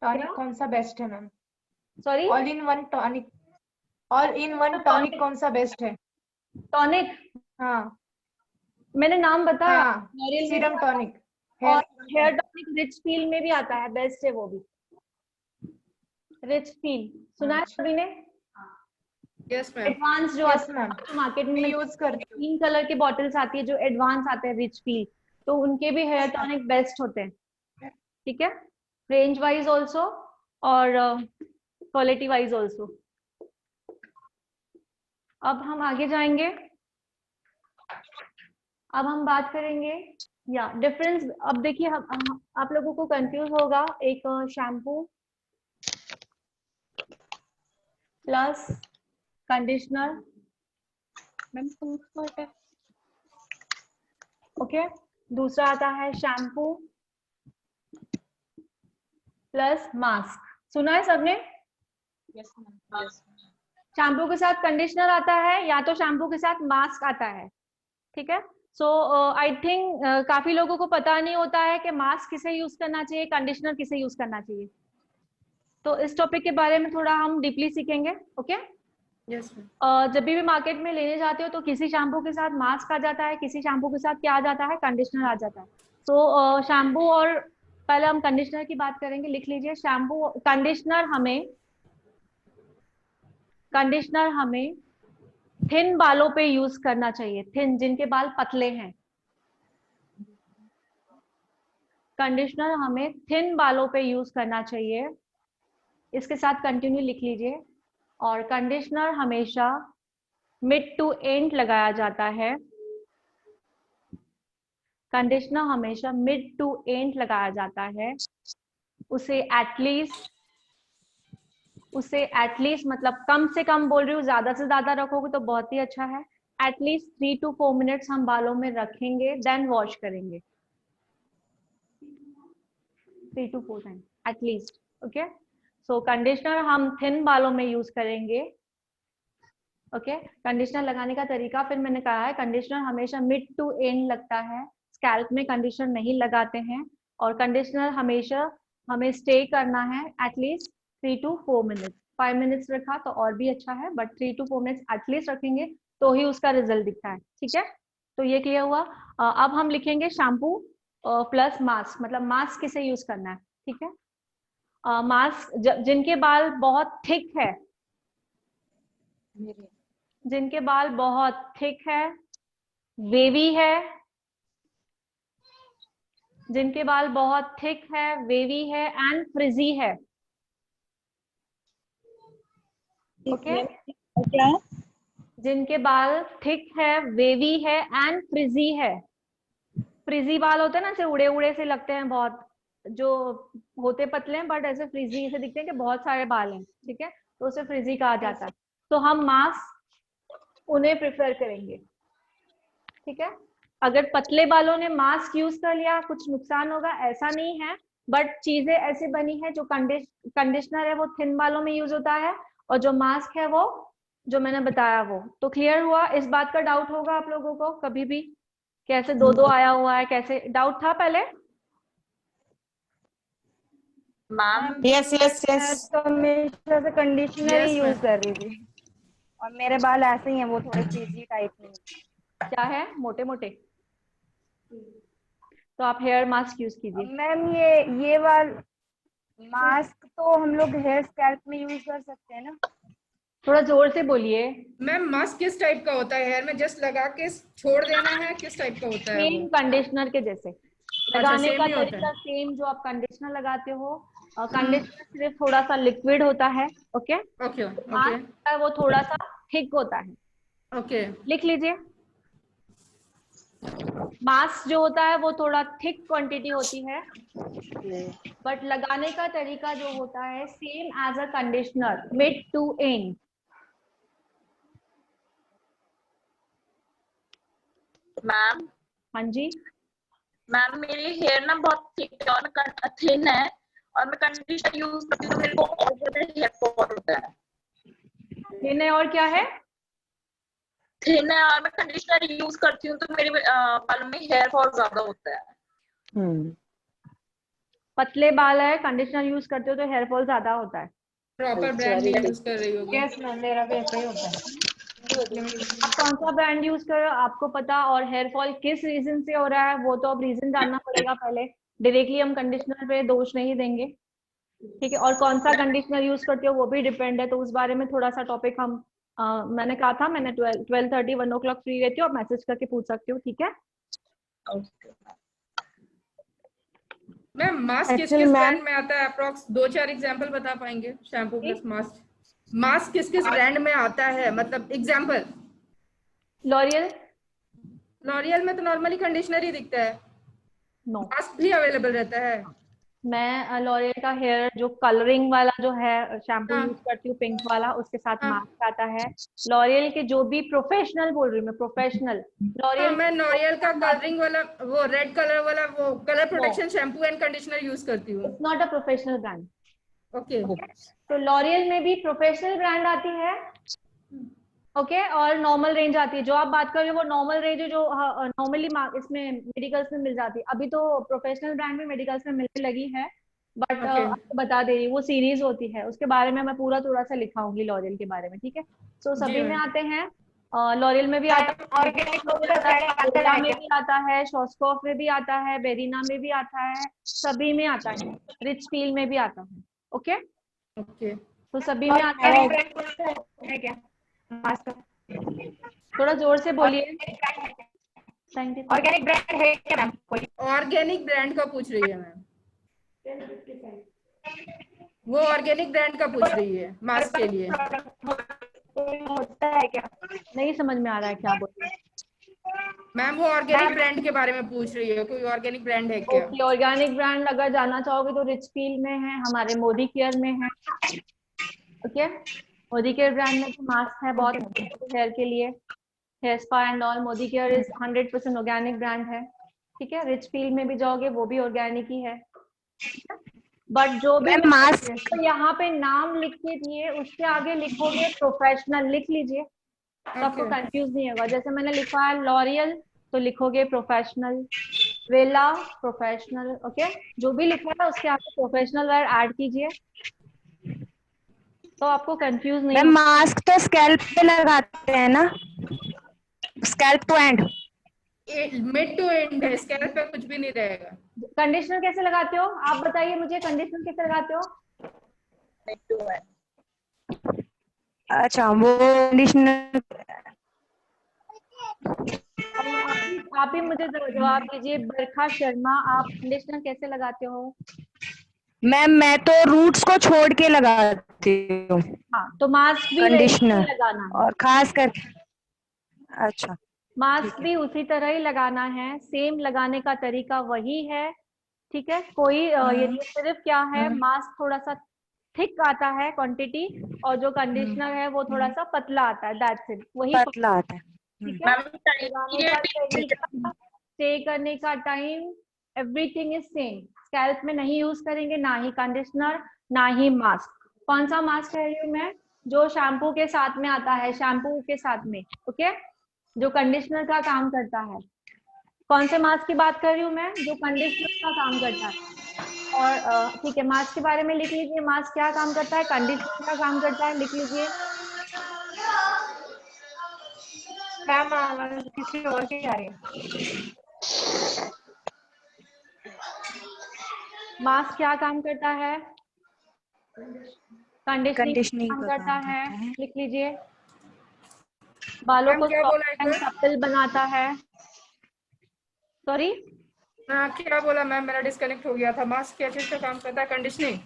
टॉनिक कौन सा बेस्ट है ma'am? Sorry, all in one tonic कौन सा बेस्ट है? टॉनिक हाँ मैंने नाम बताया, हाँ, L'Oreal में सीरम भी आता टॉनिक, है, और हेयर टॉनिक रिच फील में भी आता है, बेस्ट है वो भी। रिच फील सुना है सभी ने? Yes ma'am. एडवांस जो यस आता मैम, है मार्केट में, यूज करती हूँ। ग्रीन कलर की बॉटल्स आती है जो एडवांस आते हैं, रिच फील, तो उनके भी हेयर टॉनिक बेस्ट होते हैं। ठीक है, रेंज वाइज ऑल्सो और क्वालिटी वाइज ऑल्सो। अब हम आगे जाएंगे, अब हम बात करेंगे या डिफरेंस। अब देखिए आप लोगों को कंफ्यूज होगा, एक shampoo plus conditioner, ma'am comfort है। ओके, दूसरा आता है शैम्पू प्लस मास्क। सुना है सबने? शैम्पू के साथ कंडीशनर आता है या तो शैम्पू के साथ मास्क आता है। ठीक है, सो आई थिंक काफी लोगों को पता नहीं होता है कि मास्क किसे यूज करना चाहिए, कंडीशनर किसे यूज करना चाहिए। तो इस टॉपिक के बारे में थोड़ा हम डीपली सीखेंगे। Okay, yes ma'am. जब भी मार्केट में लेने जाते हो तो किसी शैम्पू के साथ मास्क आ जाता है, किसी शैम्पू के साथ क्या आ जाता है, कंडीशनर आ जाता है। तो शैम्पू और पहले हम कंडीशनर की बात करेंगे, लिख लीजिए। शैम्पू कंडीशनर हमें थिन बालों पे यूज करना चाहिए, थिन, जिनके बाल पतले हैं। कंडीशनर हमें थिन बालों पे यूज करना चाहिए, इसके साथ कंटिन्यू लिख लीजिए। और कंडीशनर हमेशा मिड टू एंड लगाया जाता है, कंडीशनर हमेशा मिड टू एंड लगाया जाता है। उसे एटलीस्ट मतलब कम से कम बोल रही हूँ, ज्यादा से ज्यादा रखोगे तो बहुत ही अच्छा है। एटलीस्ट 3 to 4 मिनट्स हम बालों में रखेंगे, देन वॉश करेंगे 3 to 4 time at least. Okay, so conditioner हम थिन बालों में यूज करेंगे। ओके, कंडीशनर लगाने का तरीका फिर मैंने कहा है, कंडीशनर हमेशा मिड टू एंड लगता है, स्कैल्प में कंडीशनर नहीं लगाते हैं। और कंडीशनर हमेशा हमें स्टे करना है एटलीस्ट 3 to 4 मिनट्स। 5 मिनट्स रखा तो और भी अच्छा है, बट 3 to 4 मिनट्स एटलीस्ट रखेंगे तो ही उसका रिजल्ट दिखता है। ठीक है, तो ये क्लियर हुआ। अब हम लिखेंगे शैम्पू प्लस मास्क, मतलब मास्क किसे यूज करना है। ठीक है, मास्क जिनके बाल बहुत थिक है, जिनके बाल बहुत थिक है, वेवी है, जिनके बाल बहुत थिक है, वेवी है एंड फ्रिजी है। ओके, क्या है? जिनके बाल थिक है, वेवी है एंड फ्रिजी है। फ्रिजी बाल होते हैं ना, ऐसे उड़े उड़े से लगते हैं बहुत, जो होते पतले हैं बट ऐसे फ्रिजी से दिखते हैं कि बहुत सारे बाल हैं। ठीक है, तो उसे फ्रिजी कहा जाता है। तो हम मास्क उन्हें प्रेफर करेंगे। ठीक है, अगर पतले बालों ने मास्क यूज कर लिया कुछ नुकसान होगा ऐसा नहीं है, बट चीजें ऐसी बनी है, जो कंडीशनर है वो थिन बालों में यूज होता है, और जो मास्क है वो जो मैंने बताया वो। तो क्लियर हुआ? इस बात का डाउट होगा आप लोगों को कभी भी, कैसे दो दो आया हुआ है, कैसे डाउट था पहले? मैम यस तो हमेशा से कंडीशनर ही यूज कर रही थी, और मेरे बाल ऐसे ही हैं, वो थोड़े फ्रीजी टाइप में। क्या है, मोटे मोटे, तो आप हेयर मास्क यूज कीजिए। मैम ये वाल मास्क तो हम लोग हेयर स्कैल्प में यूज कर सकते हैं ना? थोड़ा जोर से बोलिए। मैम मास्क किस टाइप का होता है? हेयर में जस्ट लगा के छोड़ देना है, किस टाइप का होता है सेम वो? कंडीशनर के जैसे लगाने सेम का ही होता तरीका, है। सेम जो आप कंडीशनर लगाते हो। कंडीशनर सिर्फ थोड़ा सा लिक्विड होता है। ओके, ओके ओके मास्क वो थोड़ा सा थिक होता है। ओके। लिख लीजिए, मास्क जो होता है वो थोड़ा थिक क्वांटिटी होती है, बट लगाने का तरीका जो होता है same as a conditioner, mid to end. Ma'am हाँ जी, मैम मेरी हेयर ना बहुत थिक है और थिन है, और मैं कंडीशनर यूज करती हूँ तो मेरे को और ज्यादा हेयर फॉल होता है। थिन है और क्या है? थिन है और मैं कंडीशनर यूज करती हूँ तो मेरे बालों में हेयर फॉल ज्यादा होता है। पतले बाल है, कंडीशनर यूज करते हो तो हेयर फॉल ज्यादा होता है। प्रॉपर ब्रांड नहीं यूज कर रही होगी। यस मैम, मेरा भी ऐसा ही होता है। आप कौन सा ब्रांड यूज कर रहे हो आपको पता, और हेयर फॉल किस रीजन से हो रहा है वो तो अब रीजन जानना पड़ेगा पहले। डायरेक्टली हम कंडीशनर पे दोष नहीं देंगे, ठीक है। और कौन सा कंडीशनर यूज करते हो वो भी डिपेंड है, तो उस बारे में थोड़ा सा टॉपिक हम मैंने कहा था, मैंने 12:30 1 o'clock फ्री रहती हूँ, आप मैसेज करके पूछ सकते हो, ठीक है। मैम मास्क किस किस ब्रांड में आता है? अप्रोक्स 2-4 एग्जांपल बता पाएंगे? शैम्पू प्लस मास्क, मास्क किस किस ब्रांड में आता है, मतलब एग्जांपल। लॉरियल, लॉरियल में तो नॉर्मली कंडीशनर ही दिखता है, नो मास्क भी अवेलेबल रहता है। मैं लॉरियल का हेयर जो कलरिंग वाला जो है शैम्पू हाँ। यूज करती हूँ, पिंक वाला, उसके साथ हाँ। मास्क आता है। लॉरियल के जो भी प्रोफेशनल बोल रही हूँ मैं, प्रोफेशनल हाँ, लॉरियल, मैं लॉरियल का कलरिंग वाला, वो रेड कलर वाला, वो colour protection shampoo and conditioner use करती हूँ। It's not a professional brand. Okay. तो लॉरियल में भी प्रोफेशनल ब्रांड आती है, ओके, और नॉर्मल रेंज आती है। जो आप बात कर रहे हो वो नॉर्मल रेंज है, जो नॉर्मली इसमें मेडिकल्स में मिल जाती है। अभी तो प्रोफेशनल ब्रांड भी मेडिकल्स में मिलने लगी है, बट आपको बता दे रही, वो सीरीज होती है, उसके बारे में मैं पूरा थोड़ा सा लिखाऊंगी लॉरियल के बारे में, ठीक है। तो सभी में आते हैं, लॉरियल में भी आता है, बेला में भी आता है, शॉस्कॉफ में भी आता है, बेरीना में भी आता है, सभी में आता है, रिच फील में भी आता है, ओके। ओके, तो सभी में आता है क्या? थोड़ा जोर से बोलिए। ऑर्गेनिक ब्रांड है क्या मैम कोई? ऑर्गेनिक ब्रांड का पूछ रही है मैम, वो ऑर्गेनिक ब्रांड का पूछ रही है मास्क के लिए। होता है क्या? नहीं समझ में आ रहा है क्या बोल रहे हैं मैम, वो ऑर्गेनिक ब्रांड के बारे में पूछ रही है, कोई ऑर्गेनिक ब्रांड है क्या? ओके, ऑर्गेनिक ब्रांड अगर जानना चाहोगे तो रिच फील में है, हमारे मोदी केयर में है, ओके। मोदी केयर ब्रांड में मास्क है बहुत हेयर के लिए, hair spa and all. Modicare is 100% organic brand है, ठीक है। रिच फील में भी जाओगे वो भी ऑर्गेनिक ही है, बट जो भी मास्क तो यहाँ पे नाम लिख के दिए, उसके आगे लिखोगे प्रोफेशनल, लिख लीजिए तो आपको कंफ्यूज नहीं होगा। जैसे मैंने लिखा है लॉरियल तो लिखोगे प्रोफेशनल, वेला प्रोफेशनल, ओके। जो भी लिखा है उसके आगे प्रोफेशनल वर्ड ऐड कीजिए तो आपको कंफ्यूज नहीं होगा। मास्क तो स्कैल्प पे लगाते हैं ना, scalp to end, mid to end है, स्कैल्प पे कुछ भी नहीं रहेगा। कंडीशनर कैसे लगाते हो आप बताइए मुझे, कंडीशनर कैसे लगाते हो? अच्छा वो कंडीशनर, आप ही मुझे जवाब दीजिए, बरखा शर्मा, आप कंडीशनर कैसे लगाते हो? मैम मैं तो रूट्स को छोड़ के लगाती हूँ। हाँ, तो मास्क भी कंडीशनर लगाना है, और खास कर, अच्छा मास्क भी उसी तरह ही लगाना है, सेम लगाने का तरीका वही है, ठीक है। कोई ये सिर्फ क्या है, मास्क थोड़ा सा थिक आता है क्वांटिटी, और जो कंडीशनर है वो थोड़ा सा पतला आता है, दैट्स इट, वही पतला आता है, ठीक है। लगाने का तरीका, स्टे करने का time, everything is same. Scalp में नहीं यूज करेंगे, ना ही कंडीशनर ना ही मास्क। कौन सा मास्क कह रही हूँ मैं? जो शैम्पू के साथ में आता है, शैम्पू के साथ में, ओके, जो कंडीशनर का काम करता है। कौन से मास्क की बात कर रही हूँ मैं? जो कंडीशनर का काम करता है। और ठीक है, मास्क के बारे में लिख लीजिए, मास्क क्या काम करता है, कंडीशनर का काम करता है, लिख लीजिए। मैम आवाज किसी और की आ रही है। मास्क क्या काम करता है? कंडीशनिंग काम करता है, लिख लीजिए। बालों को सॉफ्ट एंड सटल बनाता है। सॉरी, हाँ क्या बोला मैम, मेरा डिस्कनेक्ट हो गया था। मास्क क्या चीज का काम करता है? कंडीशनिंग,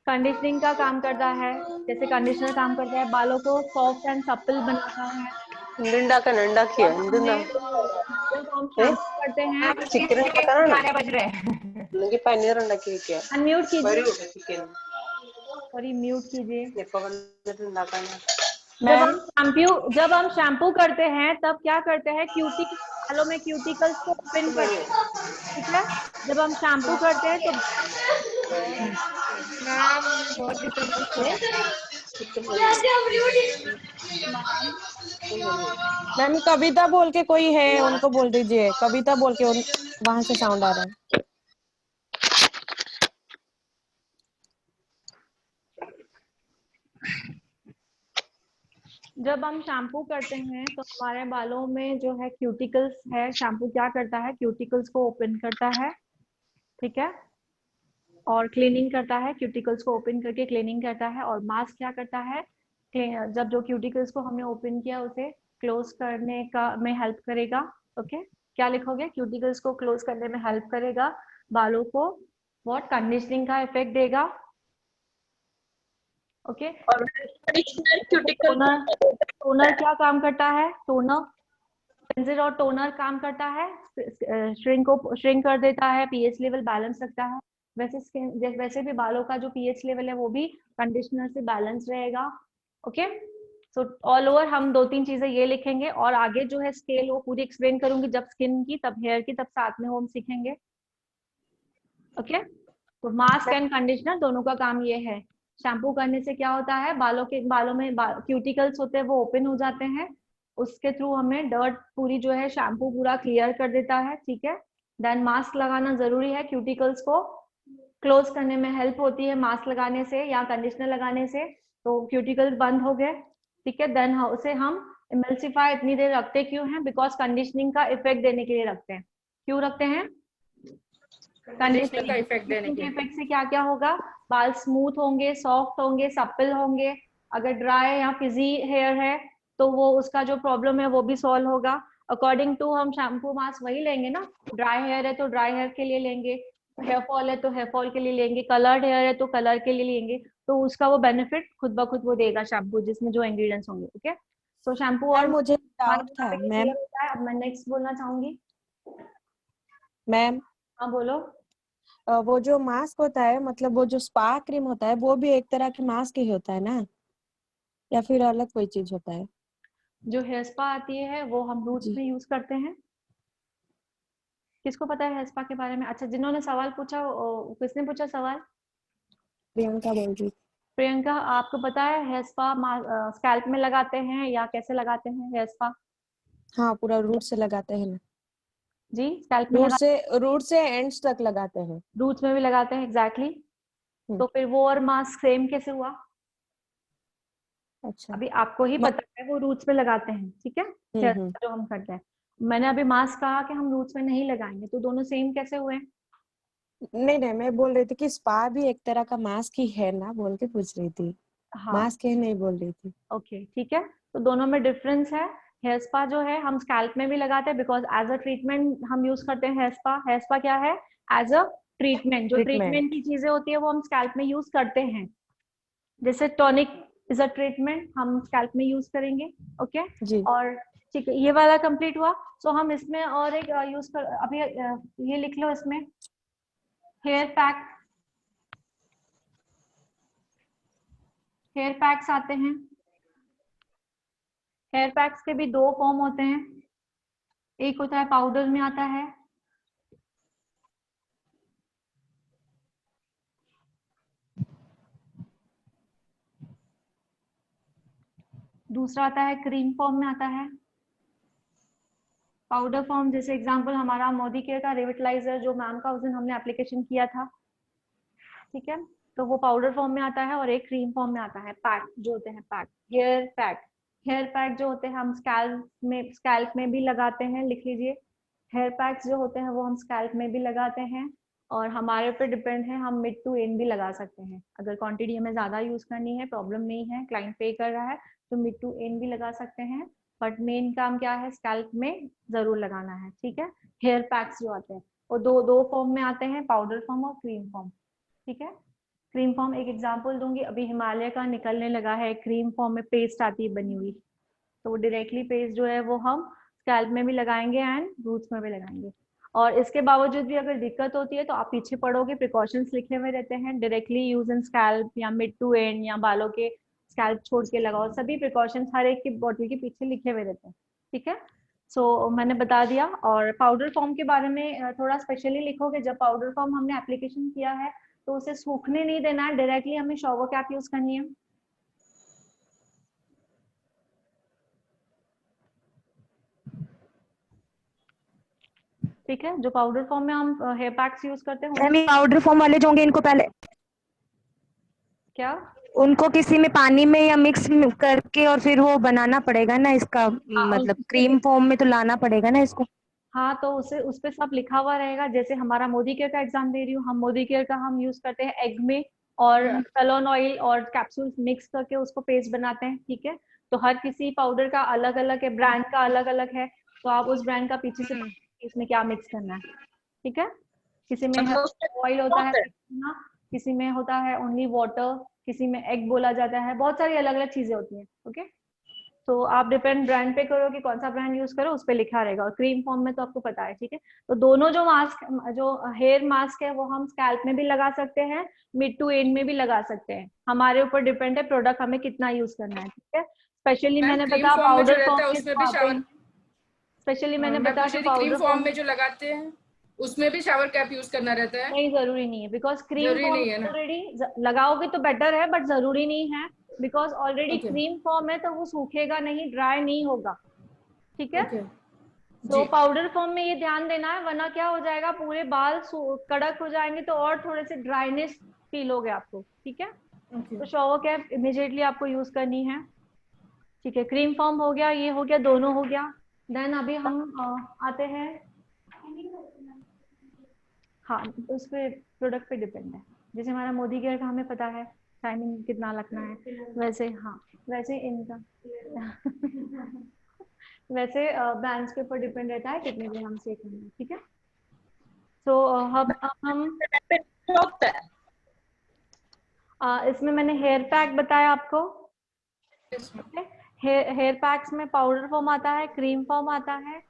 कंडीशनिंग का काम करता है, जैसे कंडीशनर काम करता है, बालों को सॉफ्ट एंड सटल बनाता है। करते हैं, बज रहे हैं, अनम्यूट कीजिए, सॉरी म्यूट कीजिए। जब हम शैम्पू करते हैं तब क्या करते हैं, बालों में क्यूटिकल्स को ओपन करते हैं, ठीक है। जब हम शैम्पू करते हैं तो मैम कविता बोल के कोई है, उनको बोल दीजिए, कविता बोल के, वहां से साउंड आ रहा है। जब हम शैम्पू करते हैं तो हमारे बालों में जो है क्यूटिकल्स है, शैम्पू क्या करता है, क्यूटिकल्स को ओपन करता है, ठीक है, और क्लीनिंग करता है, क्यूटिकल्स को ओपन करके क्लीनिंग करता है। और मास्क क्या करता है, जब जो क्यूटिकल्स को हमने ओपन किया उसे क्लोज करने का में हेल्प करेगा। ओके, क्या लिखोगे, क्यूटिकल्स को क्लोज करने में हेल्प करेगा, बालों को व्हाट, कंडीशनिंग का इफेक्ट देगा। ओके, और कंडीशनर क्यूटिकल टोनर क्या काम करता है, टोनर, क्लेंजर और टोनर काम करता है, श्रिंक कर देता है, पीएच लेवल बैलेंस रखता है। वैसे भी बालों का जो पीएच लेवल है वो भी कंडीशनर से बैलेंस रहेगा। ओके, सो ऑल ओवर हम 2-3 चीजें ये लिखेंगे और आगे जो है स्केल वो पूरी एक्सप्लेन करूंगी, जब स्किन की तब हेयर की, तब साथ में हम सीखेंगे। ओके, तो मास्क एंड कंडीशनर दोनों का काम ये है। शैम्पू करने से क्या होता है, बालों में क्यूटिकल्स होते हैं वो ओपन हो जाते हैं, उसके थ्रू हमें डर्ट पूरी जो है शैम्पू पूरा क्लियर कर देता है, ठीक है। देन मास्क लगाना जरूरी है, क्यूटिकल्स को क्लोज करने में हेल्प होती है मास्क लगाने से या कंडीशनर लगाने से, तो क्यूटिकल्स बंद हो गए, ठीक है। देन उसे हम इमल्सिफाई इतनी देर रखते क्यों हैं, बिकॉज कंडीशनिंग का इफेक्ट देने के लिए रखते हैं। क्यों रखते हैं, कंडीशनिंग का इफेक्ट देने के इफेक्ट से क्या क्या होगा, बाल स्मूथ होंगे, सॉफ्ट होंगे, सप्पल होंगे। अगर ड्राई या फिजी हेयर है तो वो उसका जो प्रॉब्लम है वो भी सॉल्व होगा। अकॉर्डिंग टू हम शैम्पू मास्क वही लेंगे ना, ड्राई हेयर है तो ड्राई हेयर के लिए लेंगे, हेयर फॉल है तो हेयर फॉल के लिए लेंगे, कलर्ड हेयर है तो कलर के लिए लेंगे, तो उसका वो बेनिफिट खुद ब खुद वो देगा शैम्पू, जिसमें जो इंग्रेडिएंट्स होंगे। ओके, सो शैम्पू और मुझे डाउट था मैम। अब मैं नेक्स्ट बोलना चाहूंगी। मैम, हाँ बोलो। वो जो मास्क होता है, मतलब वो जो स्पा क्रीम होता है वो भी एक तरह की मास्क ही होता है ना, या फिर अलग कोई चीज होता है? जो हेयर स्पा आती है वो हम रूट्स में यूज करते हैं। किसको पता है हेयर स्पा के बारे में? अच्छा, जिन्होंने सवाल पूछा, किसने पूछा सवाल? प्रियंका बोल रही। प्रियंका, आपको पता है हेयर स्पा स्कैल्प में लगाते हैं या कैसे लगाते हैं हेयर स्पा? हाँ, पूरा रूट से लगाते हैं ना जी, स्कैल्प में रूट से एंड्स तक लगाते हैं। रूट्स में भी लगाते हैं, एग्जैक्टली। तो फिर वो और मास्क सेम कैसे हुआ? अच्छा, अभी आपको ही पता है वो रूट्स में लगाते हैं, ठीक है, हेयर जो हम करते हैं। मैंने अभी मास्क कहा कि हम रूट्स में नहीं लगाएंगे, तो दोनों सेम कैसे हुए? नहीं, मैं बोल रही थी कि स्पा भी एक तरह का मास्क ही है ना, बोल के पूछ रही थी। हाँ, मास्क है नहीं बोल रही थी। ओके, ठीक है, तो दोनों में डिफरेंस है। हेयर स्पा जो है हम स्कैल्प में भी लगाते हैं, बिकॉज एज अ ट्रीटमेंट हम यूज करते हैं हेयर स्पा। हेयर स्पा क्या है? एज अ ट्रीटमेंट, जो ट्रीटमेंट की चीजें होती है वो हम स्कैल्प में यूज करते हैं। जैसे टॉनिक इज अ ट्रीटमेंट, हम स्कैल्प में यूज करेंगे। ओके जी। और ठीक है, ये वाला कंप्लीट हुआ। सो हम इसमें और एक यूज कर, अभी ये लिख लो इसमें, हेयर पैक। हेयर पैक्स आते हैं, हेयर पैक्स के भी 2 फॉर्म होते हैं। एक होता है पाउडर में आता है, दूसरा आता है क्रीम फॉर्म में आता है। पाउडर फॉर्म, जैसे एग्जांपल हमारा मोदी केयर का रिविटलाइजर जो मैम का उस दिन हमने एप्लीकेशन किया था, ठीक है, तो वो पाउडर फॉर्म में आता है। और एक क्रीम फॉर्म में आता है, पैक जो होते हैं, pack, hair pack. Hair pack जो होते हैं हम स्कैल्प में भी लगाते हैं, लिख लीजिए। हेयर पैक्स जो होते हैं वो हम स्कैल्प में भी लगाते हैं, और हमारे ऊपर डिपेंड है, हम मिड टू एंड भी लगा सकते हैं। अगर क्वांटिटी हमें ज्यादा यूज करनी है, प्रॉब्लम नहीं है, क्लाइंट पे कर रहा है, तो मिड टू एंड भी लगा सकते हैं। बट मेन काम क्या है, स्कैल्प में जरूर लगाना है, ठीक है। हेयर पैक्स जो आते हैं वो दो फॉर्म में आते हैं, पाउडर फॉर्म और क्रीम फॉर्म, ठीक है। क्रीम फॉर्म एक एग्जांपल दूंगी, अभी हिमालय का निकलने लगा है क्रीम फॉर्म में, पेस्ट आती है बनी हुई, तो वो डायरेक्टली पेस्ट जो है वो हम स्कैल्प में भी लगाएंगे एंड रूट्स में भी लगाएंगे। और इसके बावजूद भी अगर दिक्कत होती है तो आप पीछे पढ़ोगे, प्रिकॉशंस लिखे हुए रहते हैं, डायरेक्टली यूज इन स्कैल्प या मिड टू एंड या बालों के स्कैल्प छोड़ के लगाओ, सभी प्रिकॉशंस हर एक की बॉटल के पीछे लिखे हुए रहते हैं, ठीक है। सो मैंने बता दिया। और पाउडर फॉर्म के बारे में थोड़ा स्पेशली लिखोगे, जब पाउडर फॉर्म हमने एप्लीकेशन किया है तो उसे सूखने नहीं देना है, डायरेक्टली हमें शॉवर कैप यूज करनी है। ठीक है, जो पाउडर फॉर्म में हम हेयर पैक्स यूज करते हैं, पाउडर फॉर्म वाले जो होंगे इनको पहले क्या उनको किसी में पानी में या मिक्स करके और फिर वो बनाना पड़ेगा ना इसका, मतलब क्रीम फॉर्म में तो लाना पड़ेगा ना इसको। हाँ, तो उसे उस पे सब लिखा हुआ रहेगा। जैसे हमारा मोदी केयर का एग्जाम दे रही हूँ, हम मोदी केयर का हम यूज करते हैं एग में और सैलोन ऑयल और कैप्सूल्स मिक्स करके उसको पेस्ट बनाते हैं, ठीक है। तो हर किसी पाउडर का अलग अलग है, ब्रांड का अलग अलग है, तो आप उस ब्रांड का पीछे से इसमें क्या मिक्स करना है, ठीक है। किसी में ऑयल होता है ना, किसी में होता है ओनली वाटर, किसी में एग बोला जाता है, बहुत सारी अलग अलग चीजें होती हैं, ओके। तो आप डिपेंड ब्रांड पे करो कि कौन सा ब्रांड यूज करो, उस पे लिखा रहेगा। और क्रीम फॉर्म में तो आपको पता है, ठीक है। तो दोनों जो मास्क, जो हेयर मास्क है वो हम स्कैल्प में भी लगा सकते हैं, मिड टू एंड में भी लगा सकते हैं। हमारे ऊपर डिपेंड है प्रोडक्ट हमें कितना यूज करना है, ठीक है। स्पेशली मैंने बताया पाउडर फॉर्म में, स्पेशली मैंने बताया क्रीम फॉर्म में जो लगाते हैं उसमें भी शावर कैप यूज करना रहता है। नहीं, जरूरी नहीं है, बिकॉज क्रीम फॉर्म ऑलरेडी लगाओगे तो बेटर है, बट जरूरी नहीं है, बिकॉज ऑलरेडी क्रीम फॉर्म है, तो वो सूखेगा नहीं, ड्राई नहीं होगा, ठीक है। तो पाउडर फॉर्म में ये ध्यान देना है, वरना क्या हो जाएगा, पूरे बाल कड़क हो जाएंगे, तो और थोड़े से ड्राइनेस फील होगे आपको, ठीक है। तो शावर कैप इमीडिएटली आपको यूज करनी है, ठीक है। क्रीम फॉर्म हो गया, ये हो गया, दोनों हो गया। देन अभी हम आते हैं, हाँ, उस पे प्रोडक्ट पे डिपेंड है। जैसे हमारा मोदी केयर का हमें पता है टाइमिंग कितना रखना है, वैसे हाँ, वैसे इनका वैसे ब्रांड्स के ऊपर डिपेंड रहता है कितने दिन हम सेक करना है, ठीक है। तो हम इसमें मैंने हेयर पैक बताया आपको, हेयर पैक्स में पाउडर फॉर्म आता है, क्रीम फॉर्म आता है,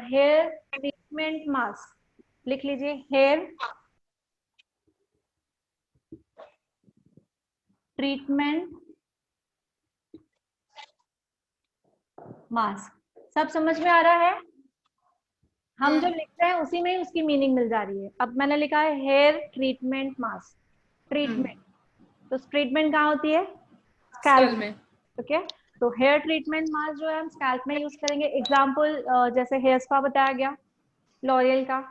हेयर ट्रीटमेंट मास्क लिख लीजिए, हेयर ट्रीटमेंट मास्क। सब समझ में आ रहा है? हम जो लिख रहे हैं उसी में ही उसकी मीनिंग मिल जा रही है। अब मैंने लिखा है हेयर ट्रीटमेंट मास्क, ट्रीटमेंट, तो ट्रीटमेंट कहाँ होती है? स्कैल्प में, ओके। तो हेयर ट्रीटमेंट मास्क जो है हम स्कैल्प में यूज करेंगे। एग्जाम्पल जैसे हेयर स्पा बताया गया लॉरियल का,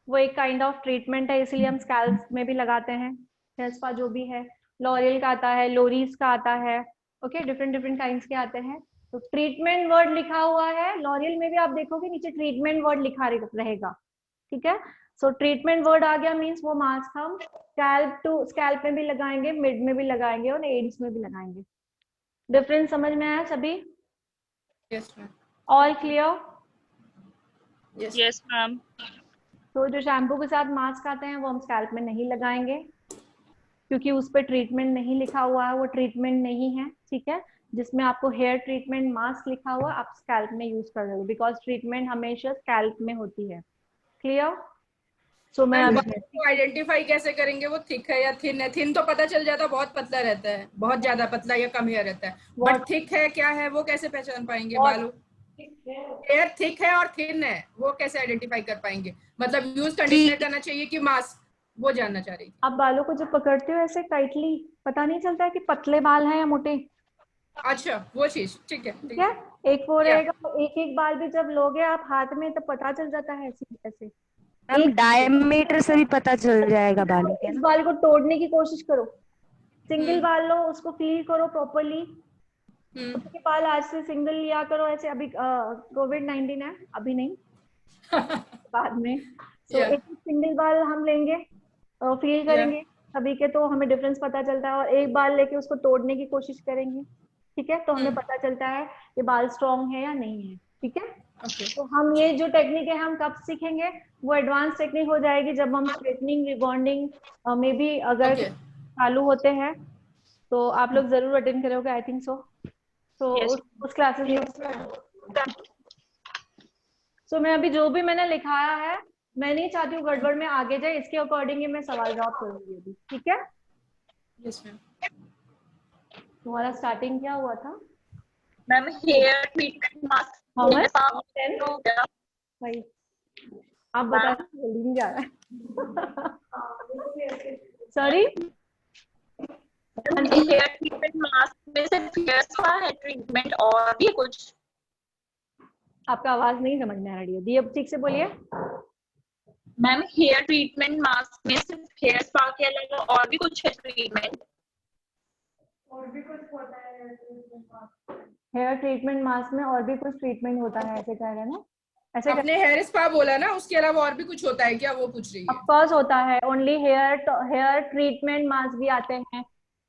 वो एक काइंड ऑफ ट्रीटमेंट है, इसलिए हम स्कैल्प में भी लगाते हैं। हेयर स्पा जो भी है, लॉरियल का आता है, लोरीज का आता है, ओके, डिफरेंट डिफरेंट काइंड्स के आते हैं। तो ट्रीटमेंट वर्ड लिखा हुआ है, लॉरियल में भी आप देखोगे नीचे ट्रीटमेंट वर्ड लिखा रहेगा, ठीक है। सो ट्रीटमेंट वर्ड आ गया, मीन्स वो मास्क हम स्कैल्प में भी लगाएंगे, मिड में भी लगाएंगे और एंड्स में भी लगाएंगे। डिफरेंस समझ में आया सभी? Yes ma'am. All clear? Yes ma'am. तो जो शैम्पू के साथ मास्क आते हैं वो हम स्कैल्प में नहीं लगाएंगे, क्योंकि उस पर ट्रीटमेंट नहीं लिखा हुआ है, वो ट्रीटमेंट नहीं है, ठीक है। जिसमें आपको हेयर ट्रीटमेंट मास्क लिखा हुआ आप स्कैल्प में यूज कर रहे हो, बिकॉज ट्रीटमेंट हमेशा स्कैल्प में होती है। क्लियर? सो मैं आइडेंटिफाई कैसे करेंगे वो थिक है या थिन है? थिन तो पता चल जाता, बहुत पतला रहता है, बहुत ज्यादा पतला या कम हेयर रहता है, बट थिक है क्या है वो कैसे पहचान पाएंगे? बालों हेयर थिक है और थिन है वो कैसे आइडेंटिफाई कर पाएंगे? मतलब यूज कंडीशनर करना चाहिए कि मास्क, वो जानना चाह रही। आप बालों को जब पकड़ते हो ऐसे टाइटली, पता नहीं चलता है कि पतले बाल हैं या मोटे? अच्छा, वो चीज, ठीक है, ठीक है। एक वो रहेगा, एक एक बाल भी जब लोगे आप हाथ में तो पता चल जाता है ऐसे। मैम डायमीटर से भी पता चल जाएगा बालों के। इस बाल को तोड़ने की कोशिश करो, सिंगल बाल लो, उसको फील करो प्रॉपर्ली। उसके बाल आज से सिंगल लिया करो ऐसे। अभी कोविड-19 है, अभी नहीं बाद में। तो एक सिंगल बाल हम लेंगे, फील करेंगे सभी के, तो हमें डिफरेंस पता चलता है। और एक बाल लेके उसको तोड़ने की कोशिश करेंगे, ठीक है, तो हमें पता चलता है ये बाल स्ट्रॉन्ग है या नहीं है, ठीक है। तो हम ये जो टेक्निक है हम कब सीखेंगे? वो एडवांस टेक्निक हो जाएगी जब हम स्ट्रेटनिंग, रिबॉन्डिंग में भी अगर चालू होते हैं, तो आप लोग जरूर अटेंड करोगे, आई थिंक सो। तो उस क्लासेस में सो मैं अभी जो भी मैंने लिखाया है, मैं नहीं चाहती हूँ गड़बड़ में आगे जाए, इसके अकॉर्डिंग ही मैं सवाल जवाब करूंगी अभी, ठीक है। Yes ma'am. तुम्हारा स्टार्टिंग क्या हुआ था मैम? Hair treatment mask. आप बता, जल्दी नहीं जा रहा है। सॉरी, हेयर ट्रीटमेंट मास्क में सिर्फ हेयर स्पा है ट्रीटमेंट और भी कुछ? आपका आवाज नहीं समझ में आ रही है दी, अब ठीक से बोलिए। मैम हेयर ट्रीटमेंट मास्क में सिर्फ हेयर स्पा के अलावा और भी कुछ है ट्रीटमेंट? और भी कुछ होता है हेयर ट्रीटमेंट मास्क में, और भी कुछ ट्रीटमेंट होता है, ऐसे कह रहे हैं ना? ऐसे आपने हेयर स्पा बोला ना, उसके अलावा और भी कुछ होता है क्या, वो पूछ रही है। ऑफकोर्स होता है, ओनली हेयर ट्रीटमेंट मास्क भी आते हैं।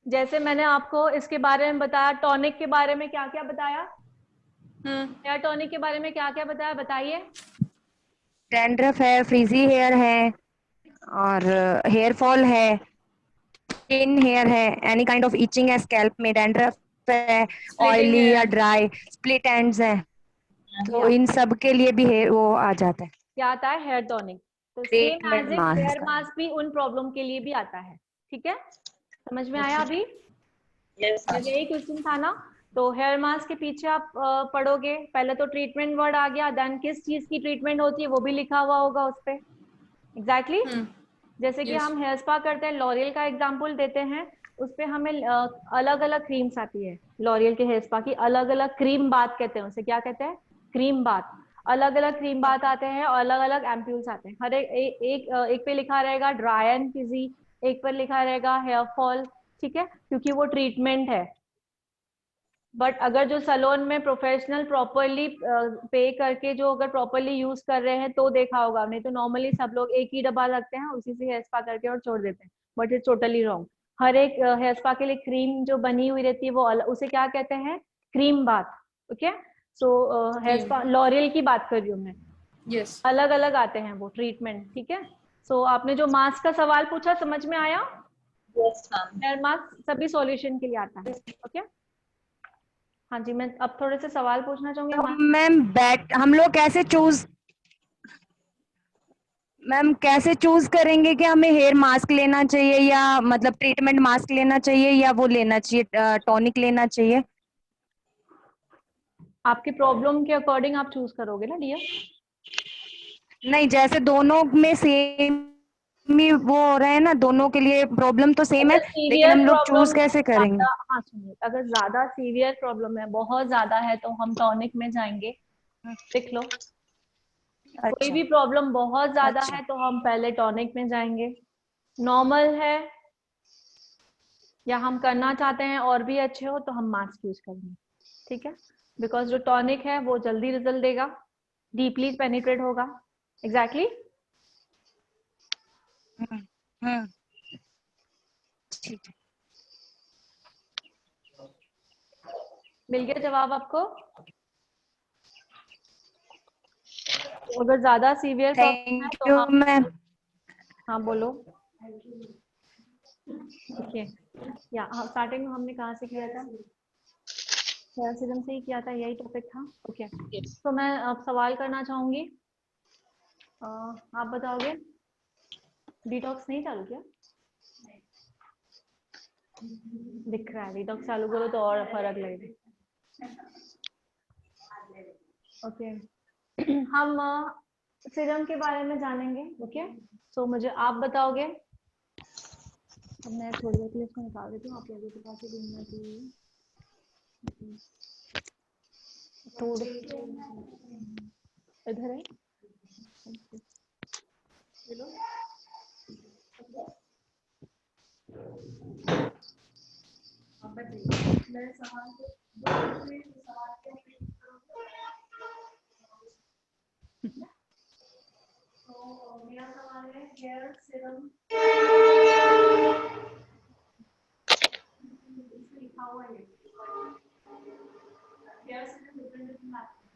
जैसे मैंने आपको इसके बारे में बताया, टॉनिक के बारे में क्या क्या बताया, हेयर टॉनिक के बारे में क्या क्या बताया, बताइए। डैंड्रफ है, फ्रीजी हेयर है, और हेयर फॉल है, थिन हेयर है, एनी काइंड ऑफ इचिंग है स्कैल्प में, डैंड्रफ है, ऑयली या ड्राई, स्प्लिट एंड्स है, तो इन सब के लिए भी वो आ जाता है क्या आता है, हेयर टॉनिक। तो same treatment as a mask. Hair mask भी उन प्रॉब्लम के लिए भी आता है। ठीक है, समझ में आया अभी? यही क्वेश्चन था ना। तो हेयर मास्क के पीछे आप पढ़ोगे, पहले तो ट्रीटमेंट वर्ड आ गया, देन किस चीज की ट्रीटमेंट होती है वो भी लिखा हुआ होगा उस पे। एग्जैक्टली जैसे कि हम हेयर स्पा करते हैं, लॉरियल का एग्जांपल देते हैं, उस पे हमें अलग अलग क्रीम्स आती है। लॉरियल के हेयर स्पा की अलग अलग क्रीम बाथ कहते हैं, उसे क्या कहते हैं, क्रीम बाथ। अलग अलग क्रीम बाथ आते हैं और अलग अलग एम्प्यूल्स आते हैं। हर एक पे लिखा रहेगा ड्राई एंड फिजी, एक पर लिखा रहेगा हेयर फॉल। ठीक है, क्योंकि वो ट्रीटमेंट है। बट अगर जो सैलून में प्रोफेशनल प्रॉपरली पे करके जो अगर प्रॉपरली यूज कर रहे हैं तो देखा होगा, नहीं तो नॉर्मली सब लोग एक ही डब्बा रखते हैं, उसी से हेयर स्पा करके और छोड़ देते हैं। But it's totally wrong. हर एक हेयर स्पा के लिए क्रीम जो बनी हुई रहती है वो उसे क्या कहते हैं, cream bath. Okay, so here spa L'Oréal की बात कर रही हूँ मैं। यस, अलग अलग आते हैं वो ट्रीटमेंट। ठीक है, सो आपने जो मास्क का सवाल पूछा, समझ में आया? Yes ma'am. हेयर मास्क सभी सॉल्यूशन के लिए आता है। ओके, हाँ जी, मैं अब थोड़े से सवाल पूछना चाहूंगी। मैम हम लोग कैसे चूज करेंगे कि हमें हेयर मास्क लेना चाहिए या मतलब ट्रीटमेंट मास्क लेना चाहिए या वो लेना चाहिए, टॉनिक लेना चाहिए? आपके प्रॉब्लम के अकॉर्डिंग आप चूज करोगे ना डियर। नहीं, जैसे दोनों में सेम ही वो हो रहा है ना, दोनों के लिए प्रॉब्लम तो सेम है, लेकिन हम लोग चूज कैसे करेंगे? हाँ सुनिए, अगर ज्यादा सीवियर प्रॉब्लम है, बहुत ज्यादा है, तो हम टॉनिक में जाएंगे। लिख लो। कोई भी प्रॉब्लम बहुत ज्यादा है तो हम पहले टॉनिक में जाएंगे। नॉर्मल है या हम करना चाहते हैं और भी अच्छे हो तो हम मास्क यूज करेंगे। ठीक है, बिकॉज जो टॉनिक है वो जल्दी रिजल्ट देगा, डीपली पेनिट्रेट होगा। एग्जैक्टली ठीक है, मिल गया जवाब आपको? अगर ज्यादा सीवियर प्रॉब्लम है तो हम, हाँ बोलो। ओके, या स्टार्टिंग में हमने कहाँ से किया था? हेयर सीरम से ही किया था, यही टॉपिक था। ओके, तो मैं अब सवाल करना चाहूंगी। आप बताओगे, डिटॉक्स नहीं चालू किया? दिख रहा है, डिटॉक्स चालू करो तो और फर्क लगेगा। ओके, हम सीरम के बारे में जानेंगे। ओके, सो मुझे आप बताओगे। अब मैं थोड़ी देर के लिए इसको निकाल देती हूँ, आप लोगों के पास ही घूमना चाहिए। थोड़े इधर है। मेरे सवाल तो मेरा सवाल है, हेयर सीरम लिखा हुआ है, हेयर सीरम डिफरेंट आते हैं,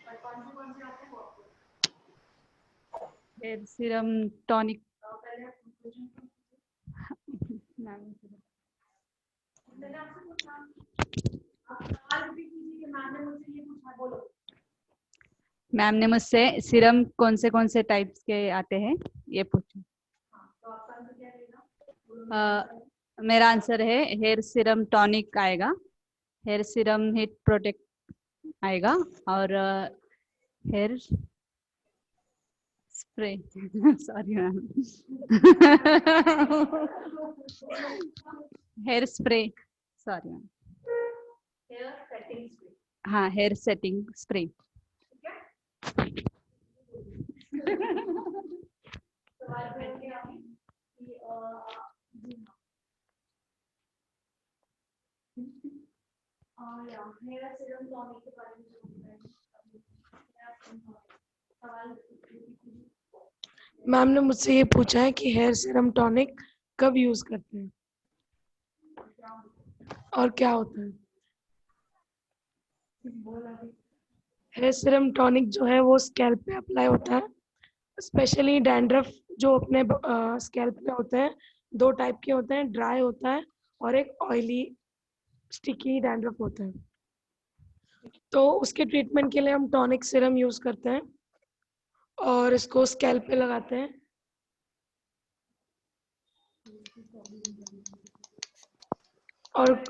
पर कौन से आते हैं? Hair serum, tonic. पहले मैंने आपसे पूछा, आप सवाल भी कीजिए कि मैम ने मुझसे ये पूछा, बोलो। मैम ने मुझसे सीरम कौन से टाइप्स के आते हैं ये पूछा। तो आपका आंसर क्या रहेगा? मेरा आंसर है हेयर सीरम टॉनिक आएगा, हेयर सीरम हीट प्रोटेक्ट आएगा, और hair spray sorry ma'am hair spray, sorry ma'am, hair setting spray. हाँ हेयर सेटिंग स्प्रे। सवाल करके आप कि मैम ने मुझसे ये पूछा है कि हेयर सीरम टॉनिक कब यूज करते हैं और क्या होता है। हेयर सीरम टॉनिक जो है वो स्कैल्प पे अप्लाई होता है, स्पेशली डैंड्रफ जो अपने स्कैल्प पे होते हैं। 2 टाइप के होते हैं, ड्राई होता है और एक ऑयली स्टिकी डैंड्रफ होता है। तो उसके ट्रीटमेंट के लिए हम टॉनिक सीरम यूज करते हैं और इसको स्कैल्प पे लगाते हैं। और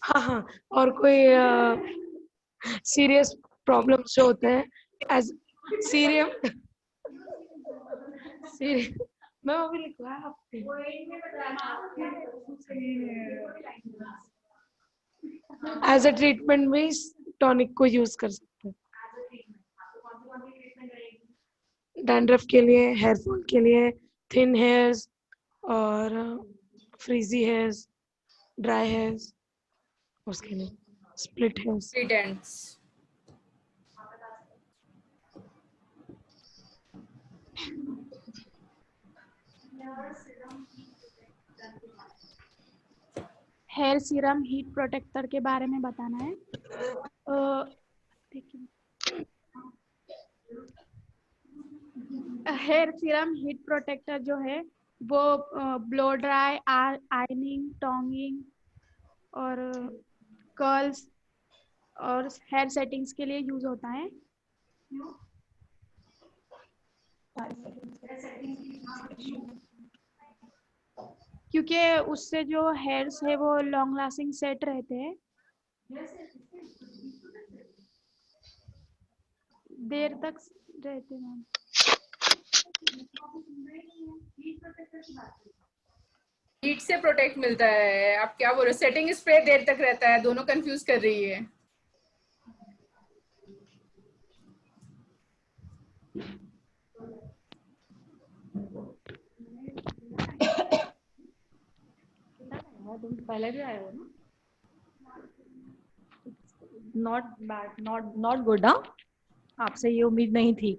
हाँ, और कोई सीरियस प्रॉब्लम्स जो होते हैं एज सीरियस मैं अभी लिखवाया आपको एज अ ट्रीटमेंट में टॉनिक को यूज कर सकते हैं। डैंड्रफ के लिए, हेयर फॉल के लिए, थिन हेयर्स और फ्रीजी हेयर्स, ड्राई हेयर्स, उसके लिए split hairs, split ends. Hair serum heat protector के बारे में बताना है। हेयर सीरम हीट प्रोटेक्टर जो है वो ब्लो ड्राई, आयनिंग, टोंगिंग और कर्ल्स और हेयर सेटिंग्स के लिए यूज होता है। क्योंकि उससे जो हेयर्स है वो लॉन्ग लास्टिंग सेट रहते हैं, देर तक रहते हैं। हीट से प्रोटेक्ट मिलता है, आप क्या बोल रहे हो? सेटिंग स्प्रे देर तक रहता है, दोनों कंफ्यूज कर रही है। तुम पहले भी आए हो ना। Not bad, not good. हाँ, आपसे ये उम्मीद नहीं थी।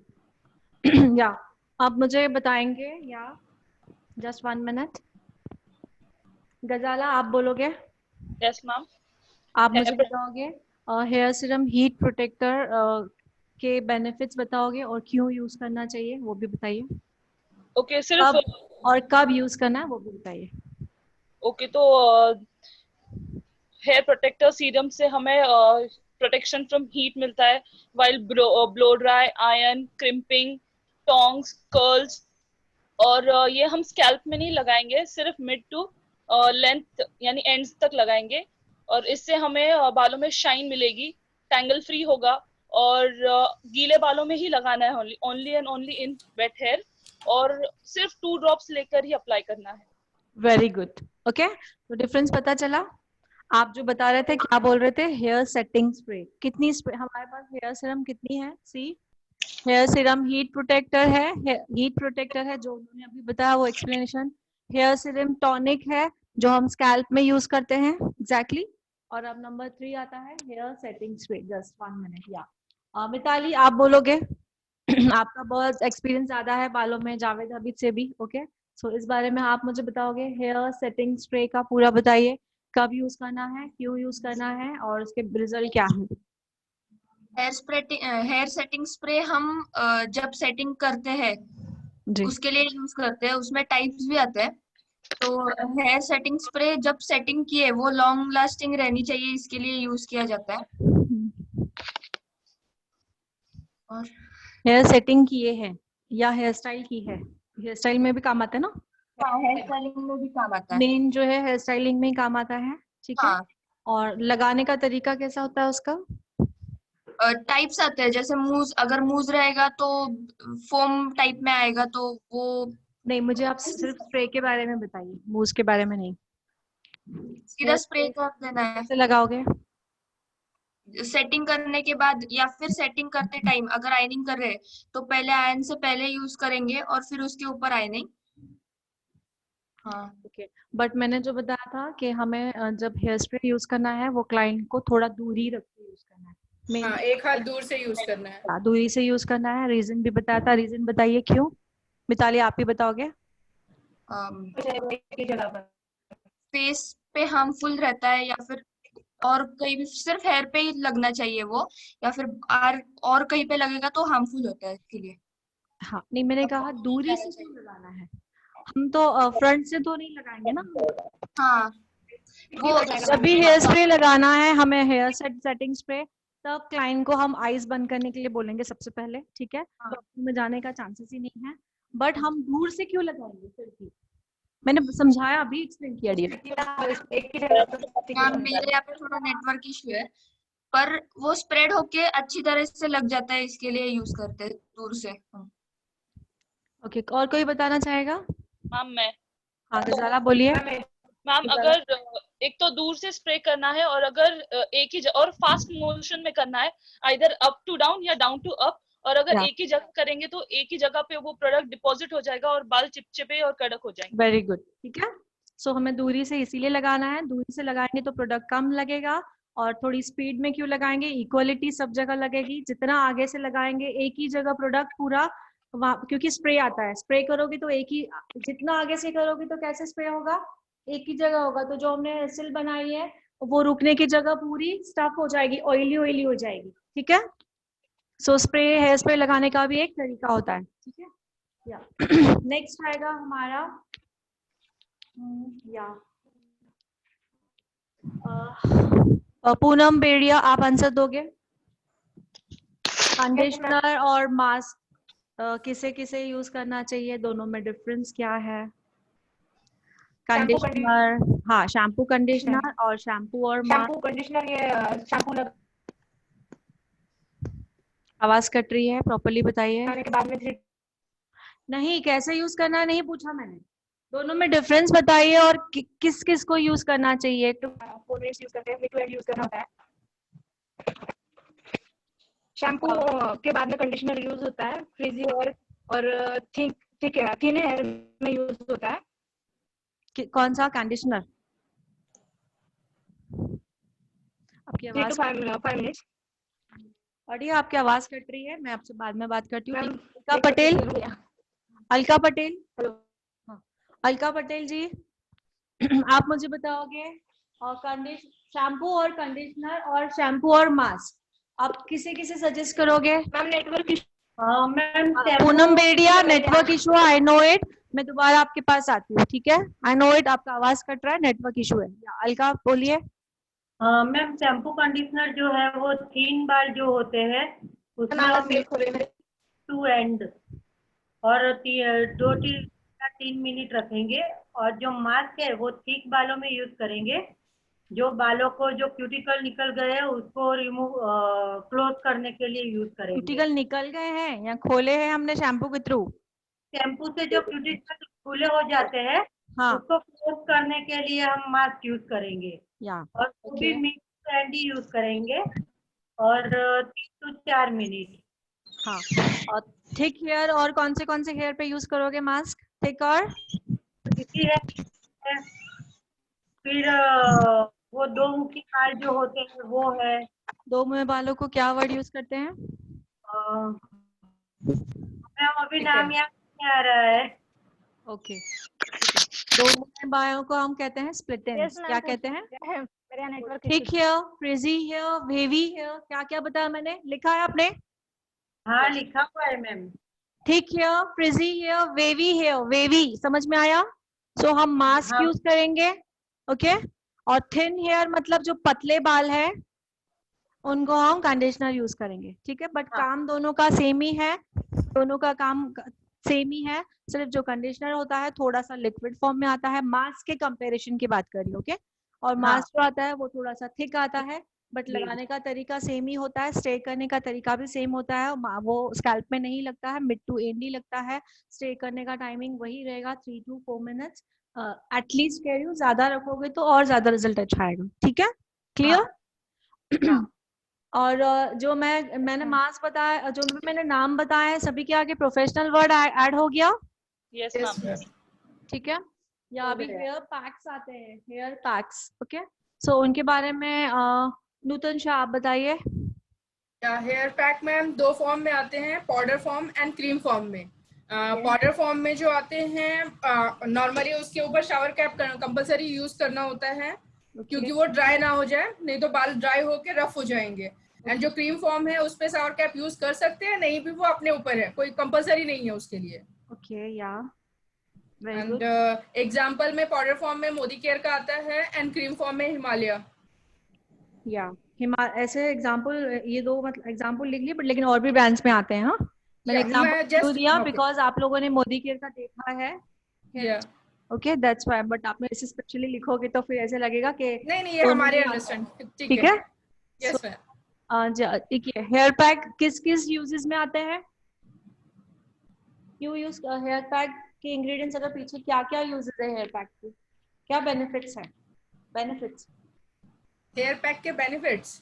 या आप मुझे बताएंगे या जस्ट 1 मिनट। गजाला आप बोलोगे? Yes ma'am. आप मुझे बताओगे हेयर सीरम हीट प्रोटेक्टर के बेनिफिट्स बताओगे और क्यों यूज करना चाहिए वो भी बताइए। ओके, सिर्फ और कब यूज करना है वो भी बताइए। ओके, तो हेयर प्रोटेक्टर सीरम से हमें प्रोटेक्शन फ्रॉम हीट मिलता है, while blow dry, iron, crimping, tongs, curls. और ये हम स्कैल्प में नहीं लगाएंगे, सिर्फ मिड टू लेंथ यानी एंड्स तक लगाएंगे। और इससे हमें बालों में शाइन मिलेगी, टैंगल फ्री होगा। और गीले बालों में ही लगाना है, only end only in wet hair. और सिर्फ 2 ड्रॉप्स लेकर ही अप्लाई करना है। Very good. ओके, तो डिफरेंस पता चला। आप जो बता रहे थे, क्या बोल रहे थे? Hair setting spray. कितनी स्प्रे हमारे पास हेयर सीरम कितनी है? See, hair serum heat protector है, हीट प्रोटेक्टर है जो उन्होंने अभी बताया वो एक्सप्लेनेशन। हेयर सीरम टॉनिक है जो हम स्कैल्प में यूज करते हैं, एग्जैक्टली। और अब नंबर 3 आता है hair setting spray. Just 1 minute. या मिताली आप बोलोगे? आपका बहुत एक्सपीरियंस ज्यादा है बालों में, जावेद हबीब से भी। ओके, सो इस बारे में आप मुझे बताओगे। हेयर सेटिंग स्प्रे का पूरा बताइए, कब यूज करना है, क्यों यूज करना है और उसके रिजल्ट क्या है। हेयर सेटिंग स्प्रे हम जब सेटिंग करते हैं उसके लिए यूज करते हैं। उसमें टाइप्स भी आते हैं। तो हेयर सेटिंग स्प्रे जब सेटिंग किए वो लॉन्ग लास्टिंग रहनी चाहिए, इसके लिए यूज किया जाता है। और हेयर सेटिंग की ये है या हेयर स्टाइल की है? हेयर स्टाइल में भी काम आता है ना? हेयर स्टाइलिंग में भी काम आता है। मेन जो है हेयर स्टाइलिंग में ही काम आता है, ठीक है। और लगाने का तरीका कैसा होता है उसका? टाइप्स आते हैं, जैसे मूज, अगर मूज रहेगा तो फोम टाइप में आएगा, तो वो नहीं, मुझे आप सिर्फ स्प्रे के बारे में बताइए, मूज के बारे में नहीं। सीधा स्प्रे कर देना है। कैसे लगाओगे? सेटिंग करने के बाद या फिर सेटिंग करते टाइम अगर आयनिंग कर रहे हैं तो पहले आयन से पहले यूज करेंगे और फिर उसके ऊपर आयनिंग। हाँ ओके, बट मैंने जो बताया था कि हमें जब हेयर स्प्रे यूज करना है वो क्लाइंट को थोड़ा दूरी रख के यूज करना है। हाँ, एक हाथ दूर से यूज करना है। दूरी से यूज करना है। रीजन भी बताया था, रीजन बताइए क्यों। मिताली आप ही बताओगे। फेस पे हार्मफुल रहता है, या फिर और कहीं भी सिर्फ हेयर पे ही लगना चाहिए वो, या फिर और कहीं पे लगेगा तो हार्मफुल होता है इसके लिए। हाँ नहीं, मैंने कहा दूरी से क्यों लगाना है। हम तो फ्रंट से तो नहीं लगाएंगे ना। हाँ, वो जब भी हेयर स्प्रे लगाना है हमें, हेयर सेटिंग स्प्रे, तब क्लाइंट को हम आईज बंद करने के लिए बोलेंगे सबसे पहले, ठीक है। तो में जाने का चांसेस ही नहीं है, बट हम दूर से क्यों लगाएंगे फिर भी। मैंने समझाया, अभी एक्सप्लेन किया डियर। मेरे यहाँ पे थोड़ा नेटवर्क इशू है, पर वो स्प्रेड होके अच्छी तरह से लग जाता है, इसके लिए यूज करते हैं दूर से। ओके, और कोई बताना चाहेगा। मैम मैं, हाँ गजाला बोलिए। मैम अगर एक तो दूर से स्प्रे करना है, और अगर एक ही और फास्ट मोशन में करना है, आइदर अप टू डाउन या डाउन टू अप, और अगर एक ही जगह करेंगे तो एक ही जगह पे वो प्रोडक्ट डिपॉजिट हो जाएगा और बाल चिपचिपे और कड़क हो जाएंगे। वेरी गुड, ठीक है। सो हमें दूरी से इसीलिए लगाना है, दूरी से लगाएंगे तो प्रोडक्ट कम लगेगा। और थोड़ी स्पीड में क्यों लगाएंगे, इक्वलिटी सब जगह लगेगी। जितना आगे से लगाएंगे एक ही जगह प्रोडक्ट पूरा, क्योंकि स्प्रे आता है, स्प्रे करोगे तो एक ही, जितना आगे से करोगे तो कैसे स्प्रे होगा, एक ही जगह होगा। तो जो हमने सिल बनाई है वो रुकने की जगह पूरी स्टफ हो जाएगी, ऑयली ऑयली हो जाएगी, ठीक है। सो स्प्रे, हेयर स्प्रे लगाने का भी एक तरीका होता है, ठीक है। या नेक्स्ट आएगा हमारा या पूनम बेड़िया, आप आंसर दोगे। कंडीशनर और मास्क किसे किसे यूज करना चाहिए, दोनों में डिफरेंस क्या है। कंडीशनर, हाँ शैम्पू कंडीशनर, और शैम्पू और मास्क। कंडीशनर, ये शैम्पू आवाज कट रही है, प्रॉपर्ली बताइए। लगाने के बाद में नहीं, कैसे यूज करना है नहीं पूछा मैंने, दोनों में डिफरेंस बताइए और किस किस को यूज करना चाहिए। तो 4 मिनट्स यूज करते हैं, लिक्विड यूज करना होता है। शैम्पू के बाद में कंडीशनर यूज होता है, फ्रीजी हेयर और थिन हेयर में यूज होता है। कौन सा कंडीशनर। आपकी आवाज 3 to 5 मिनट्स। अड़ी आपकी आवाज कट रही है, मैं आपसे बाद में बात करती हूँ। अलका पटेल, अलका पटेल, अलका पटेल जी आप मुझे बताओगे, और शैम्पू और कंडीशनर और शैम्पू और मास्क आप किसे किसे सजेस्ट करोगे। Ma'am network Poonam Bediya, network issue, I know it. मैं दोबारा आपके पास आती हूँ, ठीक है। आई नो इट, आपका आवाज कट रहा है, नेटवर्क इशू है। अलका बोलिए। मैम शैम्पू कंडीशनर जो है वो 3 बार जो होते हैं उसमें 2 एंड और 2-3 मिनट रखेंगे। और जो मास्क है वो थिक बालों में यूज करेंगे। जो बालों को जो क्यूटिकल निकल गए हैं उसको रिमूव क्लोज करने के लिए यूज करेंगे। क्यूटिकल निकल गए हैं या खोले हैं हमने शैम्पू के थ्रू। शैम्पू से जो क्यूटिकल खुले हो जाते हैं, हाँ, उसको क्लोज करने के लिए हम मास्क यूज करेंगे। और वो भी मिक्स एंड ही यूज करेंगे और 3 to 4 मिनट। हाँ, और थिक हेयर और कौन से हेयर पे यूज करोगे मास्क। थिक और फिर वो 2 मुखी बाल जो होते हैं वो है। 2 मुँह बालों को क्या वर्ड यूज करते हैं। अभी नाम याद नहीं आ रहा है। ओके, 2 मुँह बालों को हम कहते हैं स्प्लिट एंड्स। क्या कहते हैं। Thick hair, frizzy hair, wavy hair, क्या क्या बताया मैंने, लिखा है आपने। हाँ लिखा हुआ है ma'am. Thick hair, frizzy hair, wavy hair. Wavy समझ में आया। सो हम मास्क यूज करेंगे, ओके। और थिन हेयर मतलब जो पतले बाल है उनको हम कंडीशनर यूज करेंगे, ठीक है। बट काम दोनों का सेम ही है, दोनों का काम सेम ही है। सिर्फ जो कंडीशनर होता है थोड़ा सा लिक्विड फॉर्म में आता है, मास्क के कंपैरिजन की बात करिए, ओके। और मास्क जो आता है वो थोड़ा सा थिक आता है, बट लगाने का तरीका सेम ही होता है, स्टे करने का तरीका भी सेम होता है। वो स्कैल्प में नहीं लगता है, मिड टू एंड ही लगता है। स्टे करने का टाइमिंग वही रहेगा 3 to 4 मिनट्स एटलीस्ट। कह रही हूँ, ज्यादा रखोगे तो और ज्यादा रिजल्ट अच्छा आएगा, ठीक है। क्लियर। और जो मैंने मास्क बताया, जो मैंने नाम बताया है, सभी के आगे प्रोफेशनल वर्ड ऐड हो गया। Yes ma'am. ठीक है। या अभी हेयर पैक्स आते हैं, हेयर पैक्स, ओके। सो उनके बारे में नूतन शाह आप बताइए। हेयर पैक मैम 2 फॉर्म में आते हैं, powder form and cream form में। पाउडर फॉर्म में जो आते हैं नॉर्मली उसके ऊपर शावर कैप कंपलसरी यूज करना होता है, क्योंकि वो ड्राई ना हो जाए, नहीं तो बाल ड्राई होके रफ हो जाएंगे। एंड जो क्रीम फॉर्म है उस पे शावर कैप यूज कर सकते हैं, नहीं भी वो अपने ऊपर है, कोई कंपलसरी नहीं है उसके लिए। ओके, या एंड एग्जांपल में पाउडर फॉर्म में मोदी केयर का आता है एंड क्रीम फॉर्म में हिमालय। या ऐसे एग्जांपल, ये 2 मतलब एग्जांपल लिख लिए, बट लेकिन और भी ब्रांड्स में आते हैं। हाँ, मैंने एग्जांपल क्यों दिया, बिकॉज आप लोगों ने मोदी केयर का देखा है। Okay, that's why. बट आपने इसे स्पेशली लिखोगे तो फिर ऐसे लगेगा कि नहीं ये हमारे अंडरस्टैंड, ठीक है। यस मैम, ठीक है। हेयर पैक किस किस यूजेस में आते हैं? क्यों यूज हेयर पैक के इंग्रेडिएंट्स, अगर पीछे क्या क्या यूजेस है हेयर पैक के, क्या बेनिफिट्स हैं? बेनिफिट्स, हेयर पैक के बेनिफिट्स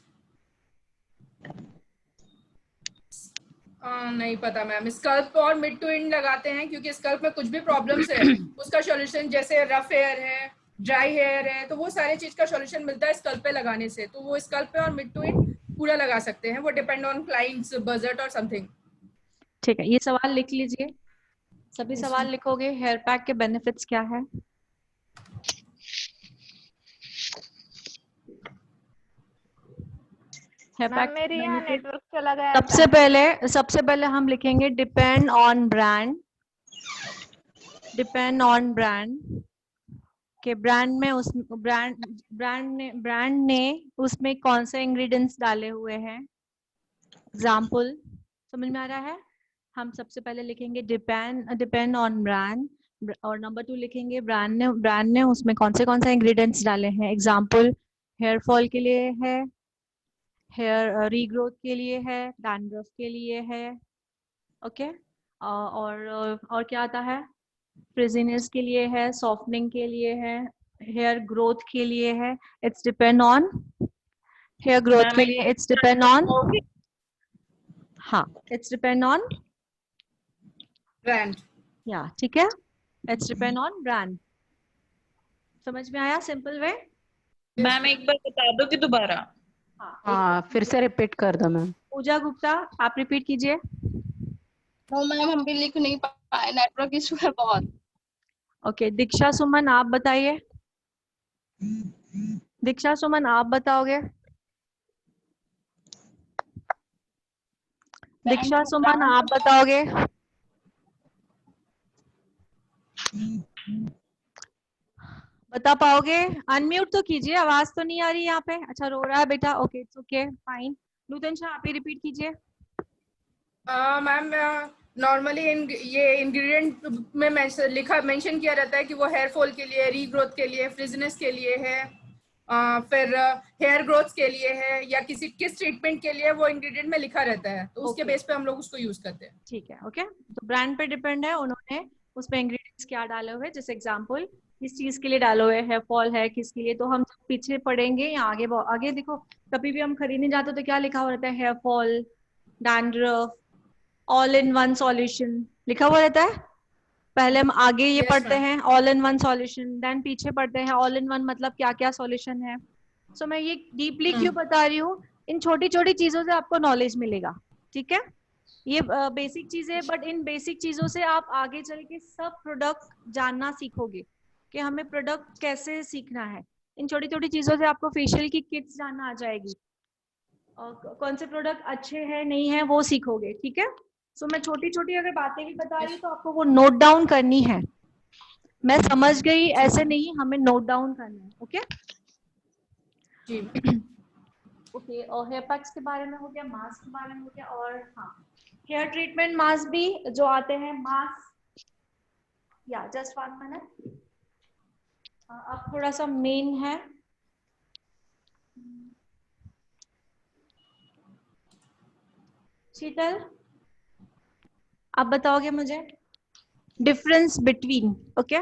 नहीं पता मैम। स्कल्प और मिड टू एंड लगाते हैं, क्योंकि स्कल्प में कुछ भी प्रॉब्लम्स है उसका सॉल्यूशन, जैसे रफ हेयर है, ड्राई हेयर है, तो वो सारे चीज का सॉल्यूशन मिलता है स्कल्प पे लगाने से। तो वो स्कल्प पे और मिड टू एंड पूरा लगा सकते हैं, वो डिपेंड ऑन क्लाइंट्स बजट और समथिंग। ठीक है, ये सवाल लिख लीजिए, सभी सवाल लिखोगे। हेयर पैक के बेनिफिट्स क्या है? मेरे यहाँ नेटवर्क चला गया। सबसे पहले हम लिखेंगे depend on brand. Depend on brand के ब्रांड में उस ब्रांड ने उसमें कौन से इंग्रेडिएंट्स डाले हुए हैं। एग्जाम्पल समझ में आ रहा है? हम सबसे पहले लिखेंगे डिपेंड ऑन ब्रांड, और नंबर 2 लिखेंगे ब्रांड ने उसमें कौन से इंग्रेडिएंट्स डाले हैं। एग्जाम्पल हेयर फॉल के लिए है, हेयर रीग्रोथ के लिए है, डैंड्रफ के लिए है, ओके। और क्या आता है? फ्रिजीनेस के लिए है, सॉफ्टनिंग के लिए है, हेयर ग्रोथ के लिए है। It's depend on hair growth के लिए, इट्स डिपेंड ऑन, हाँ, इट्स डिपेंड ऑन ब्रांड। या ठीक है, इट्स डिपेंड ऑन ब्रांड। समझ में आया? Simple way. मैम एक बार बता दो कि दोबारा। हाँ, फिर से रिपीट कर दो मैम। पूजा गुप्ता आप रिपीट कीजिए। मैम हम भी लिख नहीं पाए, नेटवर्क इशू है बहुत। ओके, दीक्षा सुमन आप बताइए। दीक्षा सुमन आप बताओगे? दीक्षा सुमन आप बताओगे? बता पाओगे? अनम्यूट तो कीजिए, आवाज तो नहीं आ रही यहाँ पे। अच्छा, रो रहा है बेटा, ओके इट्स ओके फाइन। नूतन शाह आप ही रिपीट कीजिए। मैम नॉर्मली ये इंग्रेडिएंट में मेंशन किया रहता है कि वो हेयर फॉल के लिए, रीग्रोथ के लिए, फ्रिजनेस के लिए है, फिर हेयर ग्रोथ के लिए है, या किस ट्रीटमेंट के लिए वो इंग्रेडिएंट में लिखा रहता है, तो उसके बेस पे हम लोग उसको यूज करते हैं। ठीक है, ओके। तो ब्रांड पे डिपेंड है, उन्होंने उसमें इंग्रेडिएंट्स क्या डाले हुए, जैसे एग्जांपल किस चीज के लिए डाले हुए, हेयर फॉल है किसके लिए, तो हम पीछे पढ़ेंगे या आगे देखो, कभी भी हम खरीदने जाते तो क्या लिखा हुआ रहता है? Hair fall, dandruff, all in one solution लिखा हुआ रहता है। पहले हम आगे ये पढ़ते हैं all in one solution, then पीछे पढ़ते हैं ऑल इन वन मतलब क्या क्या सॉल्यूशन है। सो मैं ये डीपली क्यों बता रही हूँ, इन छोटी छोटी चीजों से आपको नॉलेज मिलेगा, ठीक है। ये बेसिक चीजें, बट इन बेसिक चीजों से आप आगे चल के सब प्रोडक्ट जानना सीखोगे कि हमें प्रोडक्ट कैसे सीखना है। इन छोटी छोटी चीजों से आपको फेशियल की किट्स जानना आ जाएगी, और कौन से प्रोडक्ट अच्छे हैं नहीं है वो सीखोगे, ठीक है। सो मैं छोटी छोटी अगर बातें भी बता रही हूँ तो आपको वो नोट डाउन करनी है। मैं समझ गई ऐसे नहीं, हमें नोट डाउन करना है, ओके जी। ओके, और हेयर पैक्स के बारे में हो गया, मास्क के बारे में हो गया, और हाँ हेयर ट्रीटमेंट मास्क भी जो आते हैं, मास्क या जस्ट 1 मिनट, अब थोड़ा सा मेन है। शीतल आप बताओगे मुझे difference between, okay,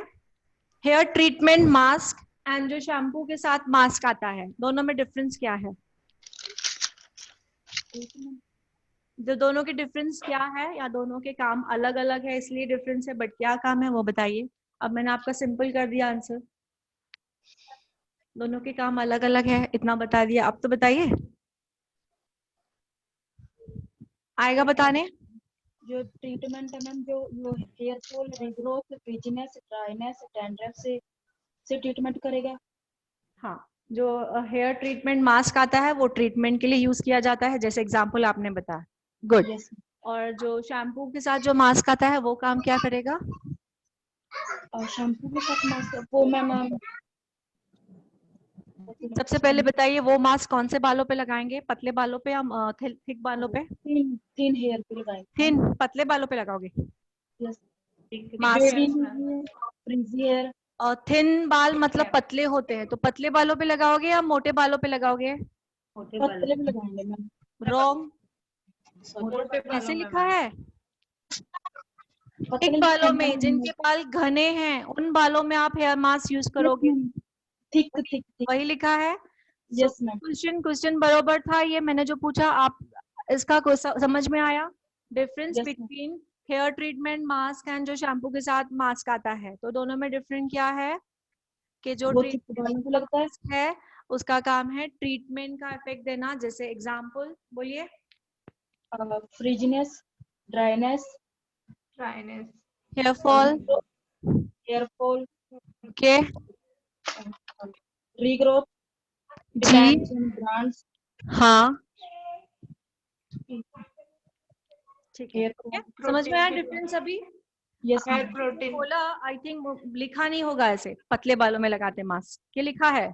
hair treatment mask and जो शैम्पू के साथ मास्क आता है, दोनों में डिफरेंस क्या है? जो दोनों के डिफरेंस क्या है, या दोनों के काम अलग अलग है इसलिए डिफरेंस है, बट क्या काम है वो बताइए। अब मैंने आपका सिंपल कर दिया आंसर, दोनों के काम अलग अलग है, इतना बता दिया। अब तो बताइए, आएगा बताने? जो ट्रीटमेंट है मैम, जो hair fall, regrowth, frizziness, dryness, dandruff से ट्रीटमेंट करेगा। हाँ, जो हेयर ट्रीटमेंट मास्क आता है वो ट्रीटमेंट के लिए यूज किया जाता है, जैसे एग्जांपल आपने बताया। गुड। और जो शैम्पू के साथ जो मास्क आता है वो काम क्या करेगा? और शैम्पू के साथ मास्क वो मैम, सबसे पहले बताइए वो मास्क कौन से बालों पे लगाएंगे, पतले बालों पे या थिक बालों पे? थिन हेयर पे लगाएंगे। थिन पतले बालों पे लगाओगे यस। Frizzy hair. और थिन बाल मतलब पतले होते हैं, तो पतले बालों पे लगाओगे या मोटे बालों पे लगाओगे? पतले पे लगाएंगे मैम। रॉन्ग, कैसे लिखा है? थिक बालों में, जिनके बाल घने हैं उन बालों में आप हेयर मास्क यूज करोगे। थिक वही लिखा है। Yes ma'am. क्वेश्चन बराबर था, ये मैंने जो पूछा आप इसका समझ में आया? Difference between hair treatment mask and जो शैम्पू के साथ मास्क आता है, तो दोनों में डिफरेंट क्या है कि जो ट्रीटमेंट लगता है उसका काम है ट्रीटमेंट का इफेक्ट देना। जैसे एग्जांपल बोलिए। Frizziness, dryness, hair fall, okay, regrowth, जी, ब्रांड्स। हाँ ठीक है। समझ में आया डिफरेंस अभी? यस। हेयर प्रोटीन बोला, आई थिंक लिखा नहीं होगा ऐसे, पतले बालों में लगाते मास्क, क्या लिखा है?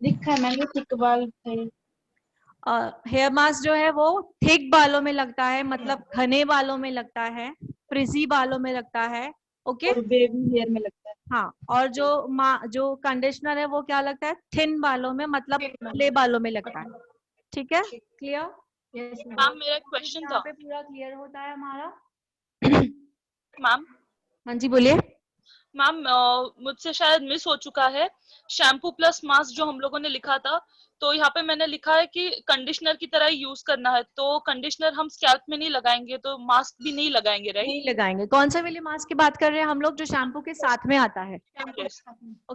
लिखा है मैंने थिक बाल है। हेयर मास्क जो है वो थिक बालों में लगता है, मतलब घने बालों में लगता है, फ्रिजी बालों में लगता है, ओके, और बेबी हेयर में लगता है। हाँ। और जो कंडीशनर है वो क्या लगता है? थिन बालों में, मतलब पतले बालों में लगता है। ठीक है, क्लियर? मैम मेरा क्वेश्चन था। पे पूरा क्लियर होता है हमारा। मैम। हाँ जी बोलिए। मैम मुझसे शायद मिस हो चुका है, शैम्पू प्लस मास्क जो हम लोगों ने लिखा था, तो यहाँ पे मैंने लिखा है कि कंडीशनर की तरह यूज करना है, तो कंडीशनर हम स्कैल्प में नहीं लगाएंगे, तो मास्क भी नहीं लगाएंगे, राइट? नहीं लगाएंगे। कौन सा वाले मास्क की बात कर रहे हैं हम लोग, जो शैम्पू के साथ में आता है? ओके।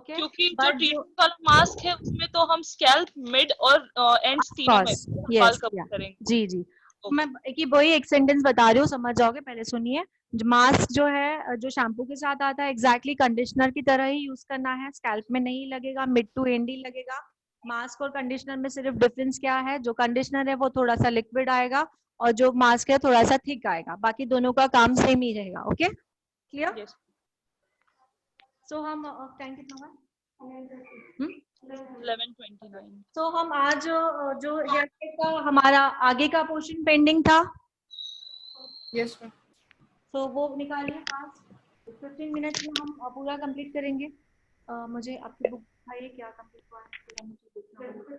क्योंकि जो ट्रीटमेंट वाला मास्क है उसमें तो हम स्कैल्प, मिड और एंड्स तीनों में बाल कवर करेंगे। जी जी, मैं वही एक सेंटेंस बता रही हूँ, समझ जाओगे, पहले सुनिए। मास्क जो है जो शैम्पू के साथ आता है एग्जैक्टली कंडीशनर की तरह ही यूज करना है, स्कैल्प में नहीं लगेगा, मिड टू एंड ही लगेगा। मास्क और कंडीशनर में सिर्फ डिफरेंस क्या है, जो कंडीशनर है वो थोड़ा सा लिक्विड आएगा और जो मास्क है थोड़ा सा थिक आएगा, बाकी दोनों का काम सेम ही रहेगा। Okay, clear? सो हम टाइम कितना हुआ? 11:29। तो हम आज जो हेयर केयर का हमारा आगे का पोर्शन पेंडिंग था, यस मैम, तो वो निकालिए आज 15 मिनट में हम पूरा कंप्लीट करेंगे। मुझे आपकी बुक दिखाइए क्या कंप्लीट हुआ है, मुझे देखना होगा।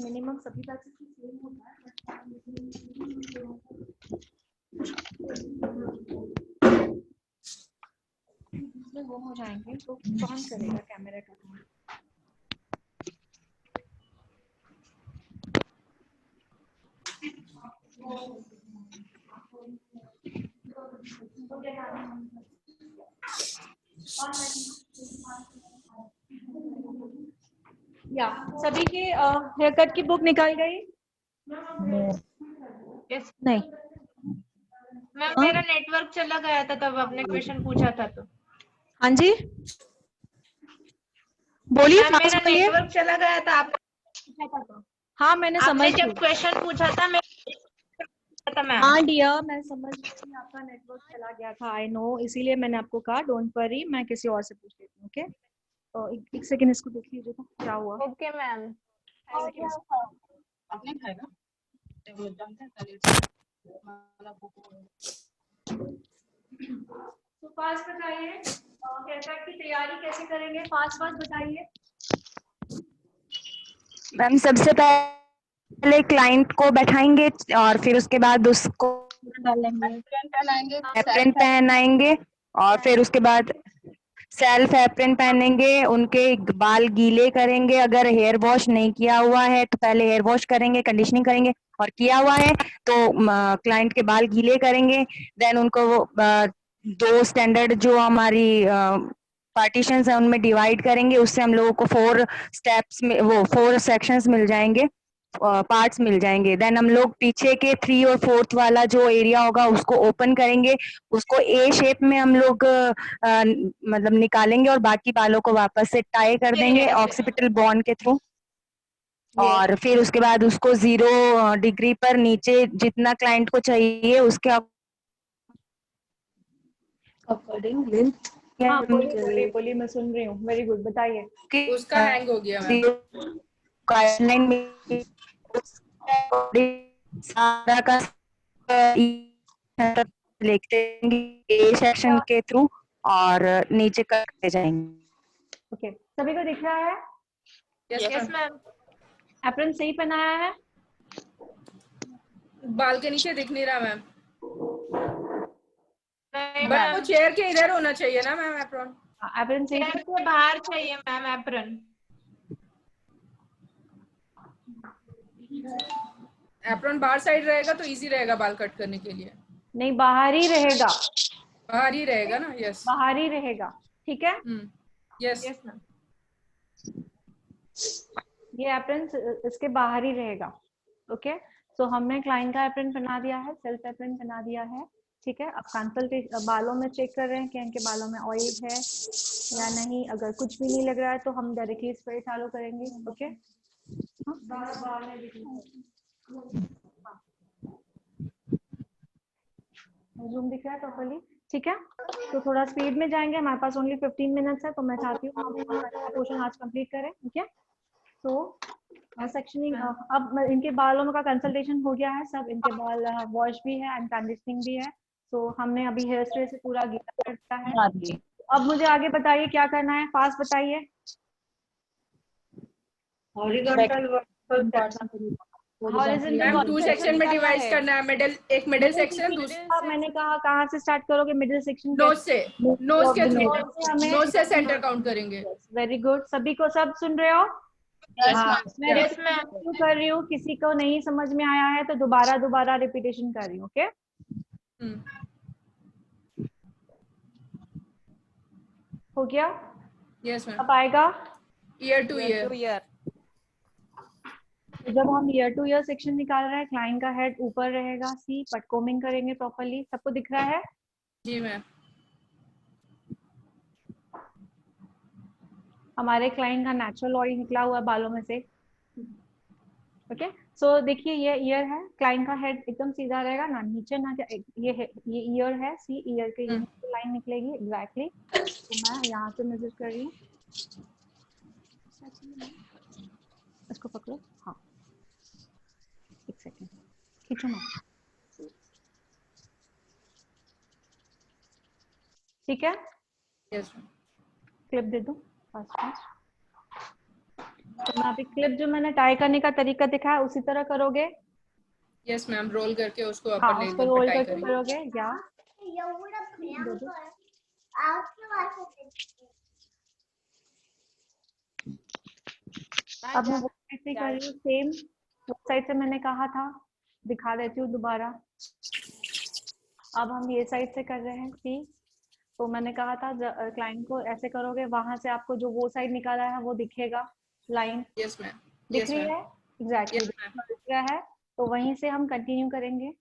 मिनिमम सभी बैचेस की सेम होता है, इसमें वो हो जाएंगे तो कौन करेगा कैमरा का काम? या सभी के हेयर कट की बुक निकाल गई? नहीं मैम मेरा नेटवर्क चला गया था तब आपने क्वेश्चन पूछा था तो। हाँ जी बोलिए। मेरा नेटवर्क चला गया था, आप पूछा था तो। हाँ मैंने समझ आपने जब क्वेश्चन पूछा था मैं हाँ डियर मैं समझ गई, आपका नेटवर्क चला गया था, आई नो, इसीलिए मैंने आपको कहा डोंट वरी, मैं किसी और से पूछ लेती हूँ। ओके, एक सेकंड इसको देख लीजिए तो क्या हुआ। Okay ma'am. आपने खाएगा तो फास्ट बताइए हेयर कट की तैयारी कैसे करेंगे, फास्ट बताइए। मैम सबसे पहले क्लाइंट को बैठाएंगे और फिर उसके बाद उसको एप्रन पहनाएंगे और फिर उसके बाद सेल्फ एप्रन पहनेंगे, उनके बाल गीले करेंगे, अगर हेयर वॉश नहीं किया हुआ है तो पहले हेयर वॉश करेंगे, कंडीशनिंग करेंगे, और किया हुआ है तो क्लाइंट के बाल गीले करेंगे, देन उनको दो स्टैंडर्ड जो हमारी पार्टीशंस है उनमें डिवाइड करेंगे, उससे हम लोगों को 4 स्टेप्स में वो 4 सेक्शंस मिल जाएंगे, पार्ट्स मिल जाएंगे। देन हम लोग पीछे के 3 और 4th वाला जो एरिया होगा उसको ओपन करेंगे, उसको ए शेप में हम लोग मतलब निकालेंगे और बाकी बालों को वापस से टाई कर देंगे ऑक्सीपिटल बॉन्ड के थ्रू। और फिर उसके बाद उसको 0 डिग्री पर नीचे जितना क्लाइंट को चाहिए उसके अकॉर्डिंग लेंथ। हाँ बोलिए बोलिए, मैं सुन रही हूँ। वेरी गुड, बताइए। उसका हैंग हो गया मैम। गाइडलाइन में सारा का लिखते ए सेक्शन के थ्रू और नीचे करते जाएंगे। ओके, सभी को दिख रहा है? Yes ma'am. एप्रन सही पहनाया है? बाल के नीचे दिख नहीं रहा मैम। बट वो चेयर के इधर होना चाहिए ना मैम एप्रन। एप्रन सही से बाहर चाहिए मैम एप्रन। एप्रन बाहर साइड रहेगा तो इजी रहेगा बाल कट करने के लिए। नहीं, बाहर ही रहेगा। बाहर ही रहेगा ना? यस बाहर ही रहेगा, ठीक है। यस यस मैम, ये एप्रन इसके बाहर ही रहेगा। ओके, सो हमने क्लाइंट का एप्रन बना दिया है, सेल्फ एप्रन बना दिया है, ठीक है। अब कंसल्टेशन बालों में चेक कर रहे हैं कि इनके बालों में ऑयल है या नहीं। अगर कुछ भी नहीं लग रहा है तो हम डायरेक्टली स्प्रे चालू करेंगे। ओके, जूम दिख रहा है प्रॉपर्ली, ठीक है। तो थोड़ा स्पीड में जाएंगे, हमारे पास ओनली 15 मिनट्स है, तो मैं चाहती हूँ हम पोर्शन आज कंप्लीट करें। ओके, तो सेक्शनिंग, अब इनके बालों का कंसल्टेशन हो गया है, सब इनके बाल वॉश भी है एंड कंडीशनिंग भी है। तो हमने अभी हेयर स्प्रे से पूरा गीला कर दिया है। अब मुझे आगे बताइए क्या करना है, फास्ट बताइए। मैम 2 सेक्शन में डिवाइड करना है। मिडिल, एक मिडिल सेक्शन, दूसरा मैंने कहा कहाँ से स्टार्ट करोगे? मिडिल सेक्शन नोज से, नोज के थ्रू, नोज से सेंटर काउंट करेंगे। वेरी गुड, सभी को सब सुन रहे हो? मैं रिपीट कर रही हूँ, किसी को नहीं समझ में आया है तो दोबारा रिपीटेशन कर रही हूँ। ओके, हो गया? Yes ma'am. अब आएगा ईयर टू ईयर। जब हम ईयर टू ईयर सेक्शन निकाल रहे हैं, क्लाइंट का हेड ऊपर रहेगा, सी पट कोमिंग करेंगे प्रॉपर्ली। सबको दिख रहा है? जी मैम। हमारे क्लाइंट का नेचुरल ऑयल निकला हुआ बालों में से। ओके, सो देखिए ये ईयर है, क्लाइंट का हेड एकदम सीधा रहेगा ना, नीचे ना। ये ईयर है, सी ईयर के लाइन निकलेगी एग्जैक्टली। तो मैं यहाँ से मेजर कर रही हूँ, इसको पकड़ो। हाँ, एक सेकेंड, खींचो ना। ठीक है, यस क्लिप दे दो फास्ट। तो मैं अभी क्लिप जो मैंने टाई करने का तरीका दिखाया उसी तरह करोगे? यस मैम, रोल करके उसको हाँ, अपर उसको लेवल रोल पे टाई करके करेंगे। करोगे या अब मैं वो ऐसे कर रही हूँ, सेम साइड से मैंने कहा था, दिखा देती हूँ दोबारा। अब हम ये साइड से कर रहे हैं, सी। तो मैंने कहा था क्लाइंट को ऐसे करोगे, वहां से आपको जो वो साइड निकाला है वो दिखेगा लाइन। Yes ma'am. दिख रही है? एग्जैक्टली दिख रहा है। तो वहीं से हम कंटिन्यू करेंगे।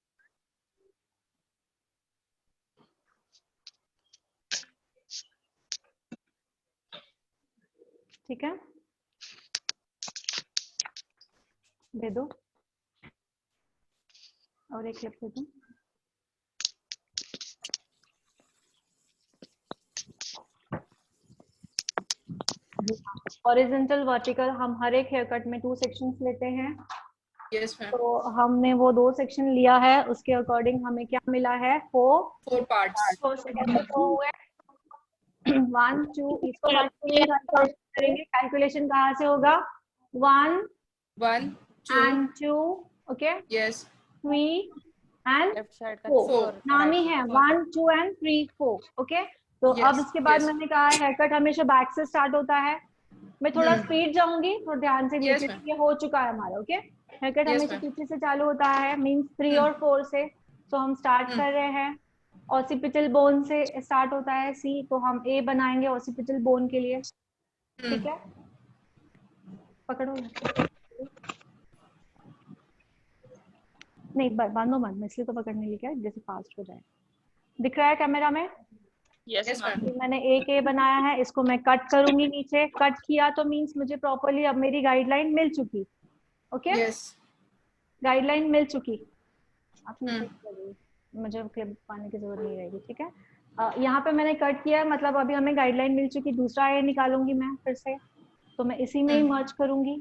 ठीक है, दे दो और एक क्लिप दे दो। हॉरिजॉन्टल वर्टिकल हम हर एक हेयर कट में 2 सेक्शंस लेते हैं। Yes ma'am. तो हमने वो 2 सेक्शन लिया है, उसके अकॉर्डिंग हमें क्या मिला है? 4 पार्ट्स। 1 2 इसको करेंगे। कैलकुलेशन कहाँ से होगा? 1 and 2 ओके। यस। 3 and 4 नाम ही है 1 2 and 3 4 ओके। तो अब इसके बाद मैंने कहा हेयर कट हमेशा बैक से स्टार्ट होता है। मैं थोड़ा स्पीड जाऊंगी, थोड़ा ध्यान से देखिए। ये हो चुका है हमारा। ओके, हेयर कट हमेशा पीछे से चालू होता है, मींस 3 और 4 से। तो हम स्टार्ट कर रहे हैं ऑसिपिटल बोन से स्टार्ट होता है सी, तो हम ए बनाएंगे ऑसिपिटल बोन के लिए, ठीक है। पकड़ो नहीं, बांधो मत, मैं इसलिए तो पकड़ने लिए क्या जैसे फास्ट हो जाए। दिख रहा है कैमरा में? Yes ma'am. मैंने एक ए बनाया है, इसको मैं कट करूंगी नीचे। कट किया तो मींस मुझे प्रॉपर्ली अब मेरी गाइडलाइन मिल चुकी। ओके, गाइडलाइन मिल चुकी। मुझे क्लिप पाने की जरूरत नहीं रहेगी, ठीक है। यहाँ पे मैंने कट किया, मतलब अभी हमें गाइडलाइन मिल चुकी। दूसरा ए निकालूंगी मैं फिर से, तो मैं इसी में ही मर्ज करूंगी,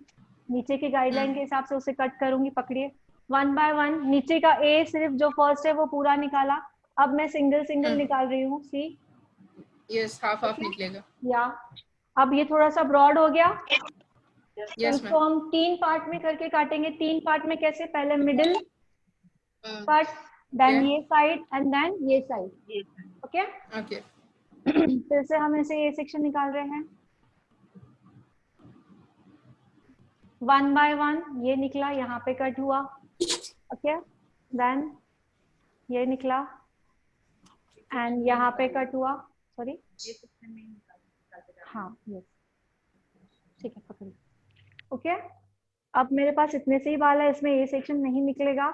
नीचे की गाइडलाइन के हिसाब से उसे कट करूंगी। पकड़िए, 1 बाय 1 नीचे का ए सिर्फ जो फर्स्ट है वो पूरा निकाला। अब मैं सिंगल सिंगल निकाल रही हूँ, सी यस, हाफ हाफ निकलेगा। या अब ये थोड़ा सा ब्रॉड हो गया, यस इसको हम 3 पार्ट में करके काटेंगे। 3 पार्ट में कैसे? पहले मिडिल पार्ट, देन ये साइड एंड देन ये साइड। ओके ओके, फिर से हम इसे ये सेक्शन निकाल रहे हैं। 1 बाय 1 ये निकला, यहाँ पे कट हुआ। ओके, देन ये निकला एंड यहाँ पे कट हुआ। सॉरी, हाँ यस, ठीक है, पकड़िए। ओके, अब मेरे पास इतने से ही बाल है, इसमें ये सेक्शन नहीं निकलेगा,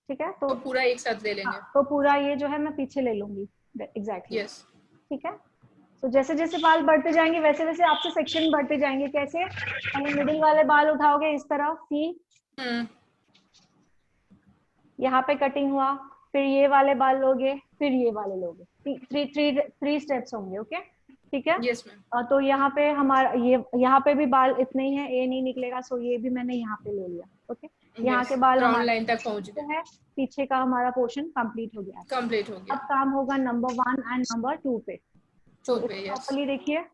ठीक है। तो पूरा एक साथ ले लेंगे। तो पूरा ये जो है मैं पीछे ले लूंगी। एग्जैक्टली, यस, ठीक है। तो जैसे जैसे बाल बढ़ते जाएंगे वैसे वैसे आपसे सेक्शन बढ़ते जाएंगे। कैसे? पहले मिडिल वाले बाल उठाओगे इस तरह, सी यहाँ पे कटिंग हुआ, फिर ये वाले बाल लोगे, फिर ये वाले लोगे। थ्री स्टेप्स होंगे। ओके, ठीक है। Yes ma'am. तो यहाँ पे हमारा ये यहाँ पे भी बाल इतने ही है, ए नहीं निकलेगा, सो ये भी मैंने यहाँ पे ले लिया। ओके, यहाँ के बाल ग्राउंड लाइन तक पहुंच गए है, पीछे का हमारा पोर्शन कंप्लीट हो गया। कंप्लीट हो गया। अब काम होगा नंबर 1 एंड नंबर 2 पे। तो प्रॉपर्ली देखिए,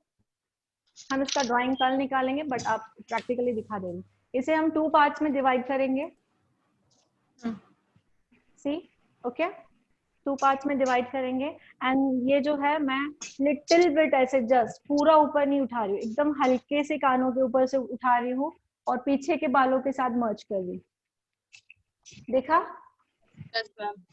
हम इसका ड्राइंग कल निकालेंगे, बट आप प्रैक्टिकली दिखा देंगे। इसे हम 2 पार्ट्स में डिवाइड करेंगे। सी, ओके, 2 पार्ट्स में डिवाइड करेंगे। एंड ये जो है मैं लिटिल बिट ऐसे जस्ट पूरा ऊपर नहीं उठा रही हूँ, एकदम हल्के से कानों के ऊपर से उठा रही हूँ और पीछे के बालों के साथ मर्ज कर रही हूँ। देखा?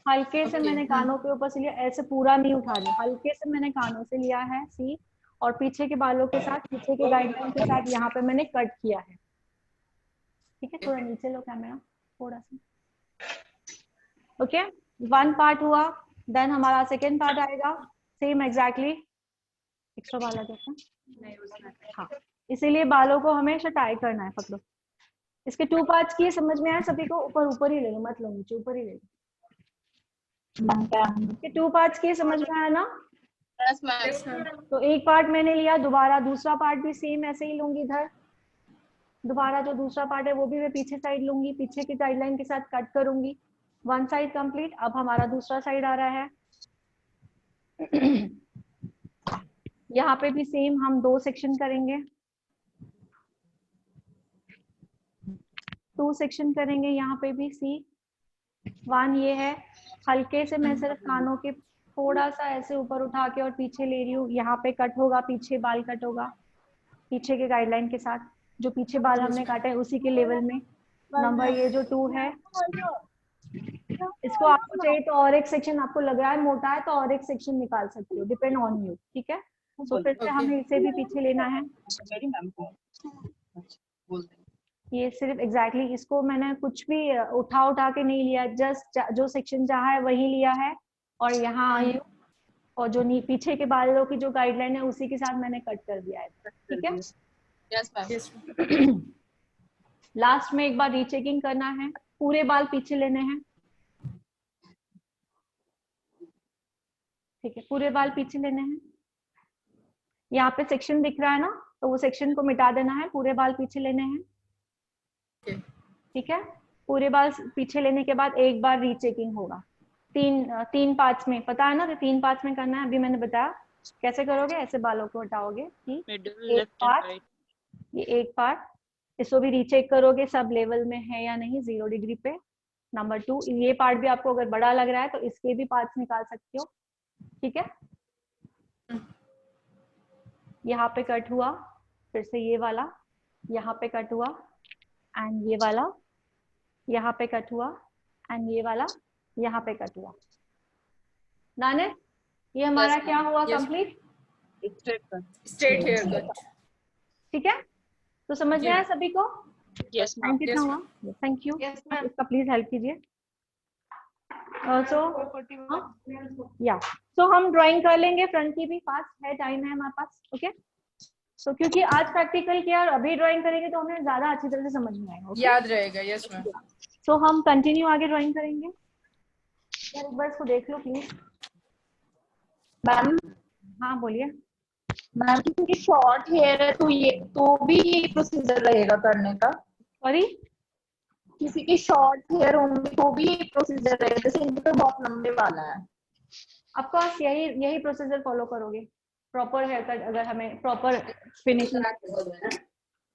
हल्के से मैंने कानों के ऊपर से लिया, ऐसे पूरा नहीं उठा रही, हल्के से मैंने कानों से लिया है। सी, और पीछे के बालों के साथ, पीछे के गाइडलाइन के साथ यहाँ पे मैंने कट किया है। ठीक है, थोड़ा नीचे लो कैमरा, थोड़ा सा। ओके, 1 पार्ट हुआ, देन हमारा सेकेंड पार्ट आएगा। सेम एग्जैक्टली, एक्स्ट्रा बाल आ जाता है, हाँ, इसीलिए बालों को हमेशा टाई करना है। पकड़ो, इसके 2 पार्ट्स किए, समझ में आया सभी को? ऊपर ऊपर ही ले लो, मत लो नीचे, ऊपर ही ले लो। इसके 2 पार्ट्स किए, समझ में आया ना? तो एक पार्ट मैंने लिया, दोबारा दूसरा पार्ट भी सेम ऐसे ही लूंगी। इधर दोबारा जो दूसरा पार्ट है वो भी मैं पीछे साइड लूंगी, पीछे की गाइडलाइन के साथ कट करूंगी। 1 साइड कंप्लीट। अब हमारा दूसरा साइड आ रहा है। यहाँ पे भी सेम हम 2 सेक्शन करेंगे, 2 सेक्शन करेंगे यहाँ पे भी। सी, 1 ये है, हल्के से मैं सिर्फ कानों के थोड़ा सा ऐसे ऊपर उठा के और पीछे ले रही हूँ। यहाँ पे कट होगा, पीछे बाल कट होगा, पीछे के गाइडलाइन के साथ। जो पीछे बाल हमने काटे उसी के लेवल में। नंबर ये जो 2 है, इसको आपको चाहिए तो और एक सेक्शन, आपको लग रहा है मोटा है तो और एक सेक्शन निकाल सकते हो, डिपेंड ऑन यू। ठीक है, तो फिर से हमें इसे भी पीछे लेना है। ये सिर्फ एग्जैक्टली इसको मैंने कुछ भी उठा के नहीं लिया, जस्ट जो सेक्शन जहाँ है वही लिया है और यहाँ आई हूँ, और जो पीछे के बालों की जो गाइडलाइन है उसी के साथ मैंने कट कर दिया है। ठीक है, लास्ट में एक बार रीचेकिंग करना है, पूरे बाल पीछे लेने हैं। ठीक है, पूरे बाल पीछे लेने हैं। यहाँ पे सेक्शन दिख रहा है ना, तो वो सेक्शन को मिटा देना है, पूरे बाल पीछे लेने हैं। ठीक है, पूरे बाल पीछे लेने के बाद एक बार रीचेकिंग होगा। 3 पार्ट्स में, पता है ना, तो 3 पार्ट्स में करना है। अभी मैंने बताया कैसे करोगे, ऐसे बालों को हटाओगे। एक पार्ट, ये एक पार्ट, इसको भी रीचेक करोगे सब लेवल में है या नहीं, 0 डिग्री पे। नंबर 2, ये पार्ट भी आपको अगर बड़ा लग रहा है तो इसके भी पार्ट्स निकाल सकते हो। ठीक है, यहाँ पे कट हुआ, फिर से ये वाला यहाँ पे कट हुआ, एंड ये वाला यहाँ पे कट हुआ, एंड ये वाला यहाँ पे कट हुआ। डन है, ये हमारा क्या हुआ Yes. कंप्लीट? Straight haircut. ठीक है, तो समझ में आया सभी को? यस टाइम कितना हुआ? थैंक यू, इसका प्लीज हेल्प कीजिए। सो हम ड्राइंग कर लेंगे फ्रंट की भी, फास्ट है, टाइम है हमारे पास। ओके, तो क्योंकि आज प्रैक्टिकल किया और अभी ड्राइंग करेंगे तो हमें ज्यादा अच्छी तरह से समझ में आएगा। याद रहेगा। Yes ma'am. सो हम कंटिन्यू आगे ड्राइंग करेंगे। यार एक बार इसको देख लो प्लीज। मैम, हाँ बोलिए। मैम क्योंकि शॉर्ट हेयर है तो ये तो भी यही प्रोसीजर रहेगा करने का? सॉरी, किसी की शॉर्ट हेयर होंगे तो भी यही प्रोसीजर रहेगा, जैसे इनके तो बहुत लंबे वाला है। ऑफकोर्स यही प्रोसीजर फॉलो करोगे, प्रॉपर हेयर कट, अगर हमें प्रॉपर फिनिशिंग,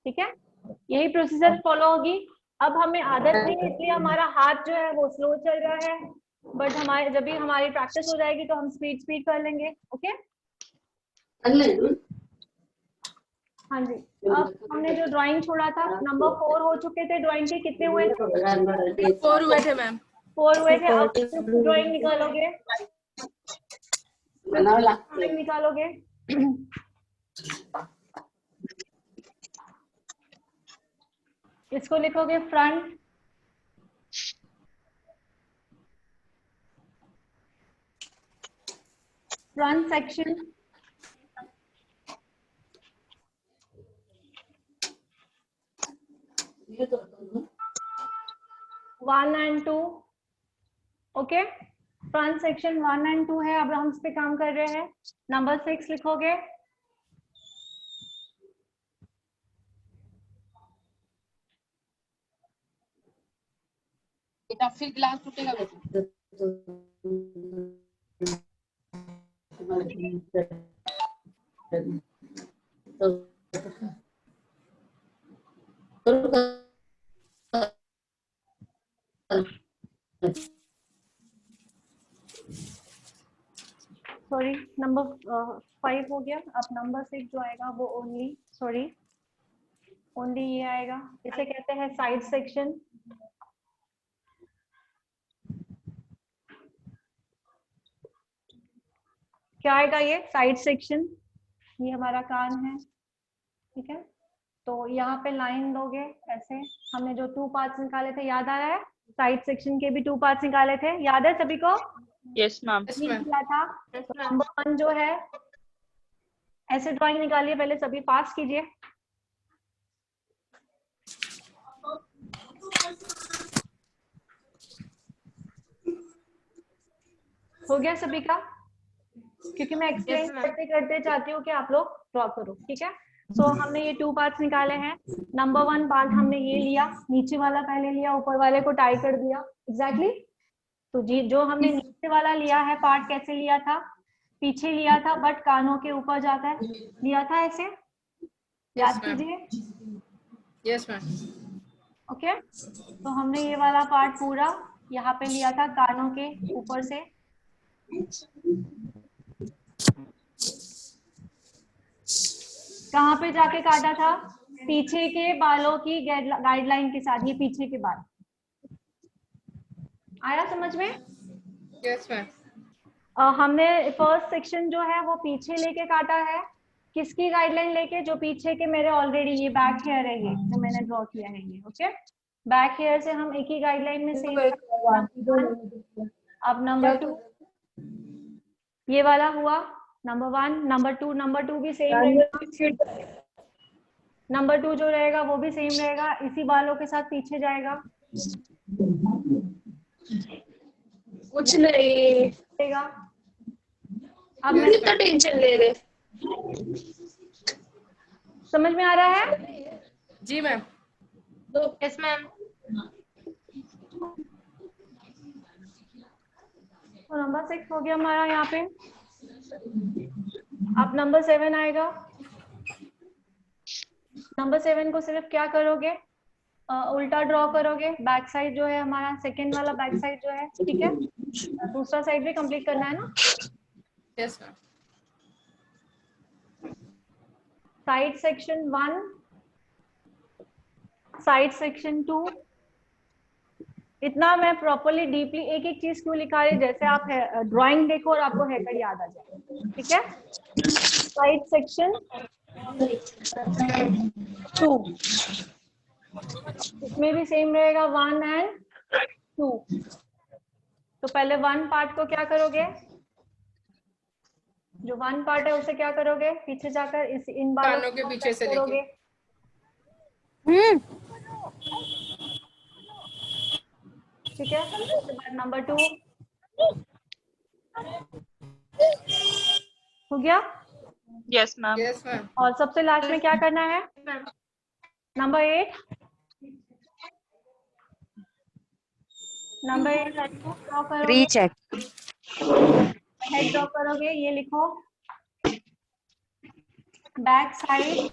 ठीक है, यही प्रोसीजर फॉलो होगी। अब हमें आदत नहीं है इसलिए हमारा हाथ जो है वो स्लो चल रहा है, बट हमारे जब भी हमारी प्रैक्टिस हो जाएगी तो हम स्पीड कर लेंगे। ओके, हाँ जी। अब हमने जो ड्राइंग छोड़ा था, नंबर 4 हो चुके थे, ड्राइंग के कितने हुए थे? 4 हुए थे मैम। 4 हुए थे। अब ड्राइंग निकालोगे, ड्राइंग निकालोगे। इसको लिखोगे front, front section, one and two. Okay, front section 1 and 2 है, अब हम इस पे काम कर रहे हैं। नंबर 6 लिखोगे, बेटा फिर ग्लास टूटेगा बेटा। सॉरी, नंबर 5 हो गया। अब नंबर 6 जो आएगा वो ओनली ये आएगा, इसे कहते हैं साइड सेक्शन। क्या आएगा ये साइड सेक्शन? ये हमारा कान है, ठीक है, तो यहाँ पे लाइन दोगे ऐसे। हमने जो 2 पार्ट्स निकाले थे याद आ रहा है? साइड सेक्शन के भी 2 पार्ट्स निकाले थे, याद है सभी को? Yes ma'am. किया था। नंबर 1 जो है, ऐसे ड्राइंग निकालिए, पहले सभी पास कीजिए। हो गया सभी का? क्योंकि मैं एक्सप्लेन करते करते चाहती हूँ कि आप लोग ड्रॉ करो, ठीक है। सो हमने ये 2 पार्ट्स निकाले हैं। नंबर 1 पार्ट हमने ये लिया, नीचे वाला पहले लिया, ऊपर वाले को टाई कर दिया। एग्जैक्टली तो जी जो हमने नीचे वाला लिया है पार्ट, कैसे लिया था? पीछे लिया था, बट कानों के ऊपर जाता है, लिया था ऐसे, याद कीजिए। Yes ma'am. ओके, तो हमने ये वाला पार्ट पूरा यहाँ पे लिया था, कानों के ऊपर से। कहाँ पे जाके काटा था? पीछे के बालों की गाइडलाइन के साथ, ये पीछे के बाल। आया समझ में? Yes ma'am. हमने फर्स्ट सेक्शन जो है वो पीछे लेके काटा है। किसकी गाइडलाइन लेके? जो पीछे के मेरे ऑलरेडी ये बैक हेयर है, ये जो मैंने ड्रॉ किया है ये। ओके, बैक हेयर से हम एक ही गाइडलाइन में सेम। अब नंबर 2 ये वाला हुआ, नंबर 1, नंबर 2 भी सेम रहेगा। नंबर 2 जो रहेगा वो भी सेम रहेगा, इसी बालों के साथ पीछे जाएगा। कुछ नहीं रहेगा। अब मैं तो टेंशन ले रहे। समझ में आ रहा है? जी मैम। Yes ma'am. तो नंबर 6 हो गया हमारा यहाँ पे। अब नंबर 7 आएगा। नंबर 7 को सिर्फ क्या करोगे? उल्टा ड्रॉ करोगे। बैक साइड जो है हमारा, सेकेंड वाला बैक साइड जो है, ठीक है, दूसरा साइड भी कंप्लीट करना है ना। Yes ma'am. Side section 1, side section 2, इतना मैं प्रॉपरली डीपली एक एक चीज क्यों लिखा रही, जैसे आप ड्राइंग देखो और आपको हेयर कट याद आ जाए, ठीक है। साइड सेक्शन 2, इसमें भी सेम रहेगा 1 and 2। तो पहले 1 पार्ट को क्या करोगे, जो 1 पार्ट है उसे क्या करोगे, पीछे जाकर इस इन बालों कानों के पीछे से करोगे। ठीक है, उसके बाद नंबर 2 हो गया। Yes ma'am. Yes ma'am. और सबसे लास्ट में क्या करना है, नंबर 8 ड्रॉ करोगे, रीचेक हेड ड्रॉ करोगे, ये लिखो back side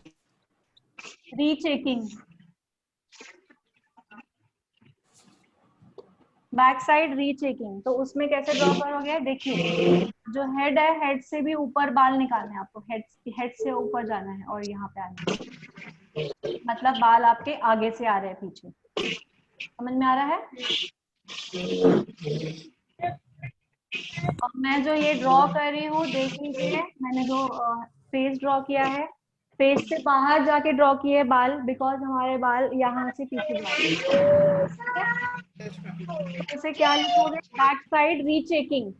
rechecking, back side rechecking. तो उसमें कैसे ड्रॉ करोगे, देखिए जो हेड है, हेड से भी ऊपर बाल निकालने हैं आपको, हेड से ऊपर जाना है और यहाँ पे आना है, मतलब बाल आपके आगे से आ रहे हैं पीछे, समझ में आ रहा है। और मैं जो ये ड्रॉ कर रही हूँ देख लीजिए, मैंने जो फेस ड्रॉ किया है, फेस से बाहर जाके ड्रॉ किए बाल, बिकॉज हमारे बाल यहाँ से पीछे जा रहे हैं। इसे क्या लिखोगे, बैक साइड रीचेकिंग।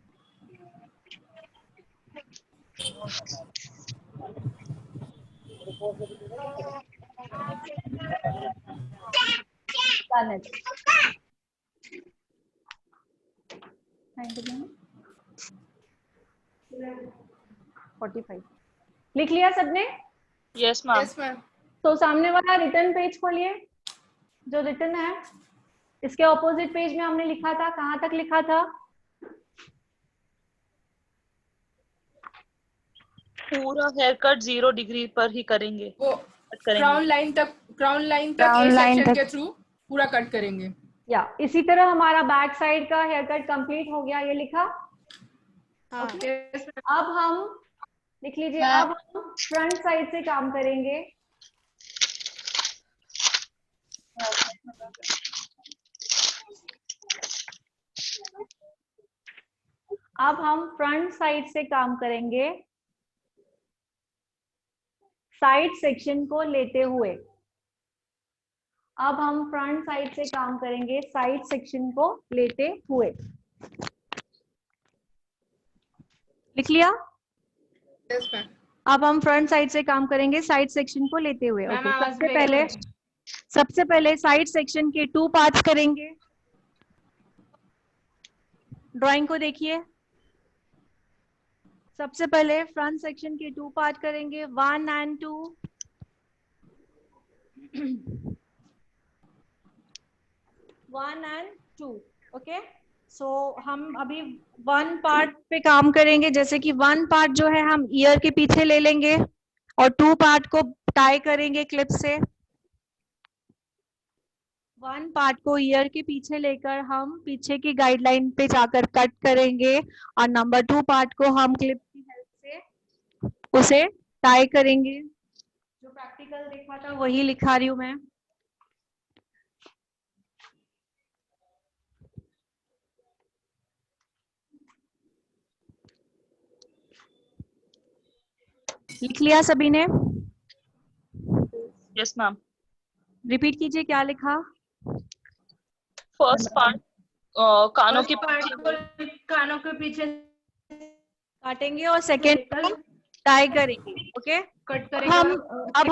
लिख लिया सबने? Yes ma'am. तो सामने वाला रिटर्न पेज खोलिए, जो रिटर्न है इसके ऑपोजिट पेज में हमने लिखा था, कहाँ तक लिखा था, पूरा हेयर कट 0 डिग्री पर ही करेंगे, वो क्राउन लाइन तक Crown ये line सेक्शन तक। के थ्रू पूरा कट करेंगे। या इसी तरह हमारा बैक साइड का हेयर कट कंप्लीट हो गया, ये लिखा। हाँ। अब हम लिख लीजिए, अब हम फ्रंट साइड से काम करेंगे। अब हम फ्रंट साइड से काम करेंगे, साइड सेक्शन को लेते हुए। अब हम फ्रंट साइड से काम करेंगे, साइड सेक्शन को लेते हुए। लिख लिया? Yes ma'am. अब हम फ्रंट साइड से काम करेंगे, साइड सेक्शन को लेते हुए। मैम, ओके, आवाज सबसे पहले साइड सेक्शन के 2 पार्ट्स करेंगे। ड्राइंग को देखिए, सबसे पहले फ्रंट सेक्शन के 2 पार्ट करेंगे, 1 and 2। 1 and 2, okay. सो हम अभी 1 पार्ट पे काम करेंगे, जैसे कि 1 पार्ट जो है हम ईयर के पीछे ले लेंगे और 2 पार्ट को टाई करेंगे क्लिप से। 1 पार्ट को ईयर के पीछे लेकर हम पीछे की गाइडलाइन पे जाकर कट करेंगे और नंबर 2 पार्ट को हम क्लिप की हेल्प से उसे टाई करेंगे। जो प्रैक्टिकल देखा था वही लिखा रही हूँ मैं। लिख लिया सभी ने? Yes ma'am. रिपीट कीजिए, क्या लिखा? फर्स्ट पार्ट कानों के पीछे काटेंगे और सेकेंड टाई करेंगे। ओके, कट करेंगे। हम अब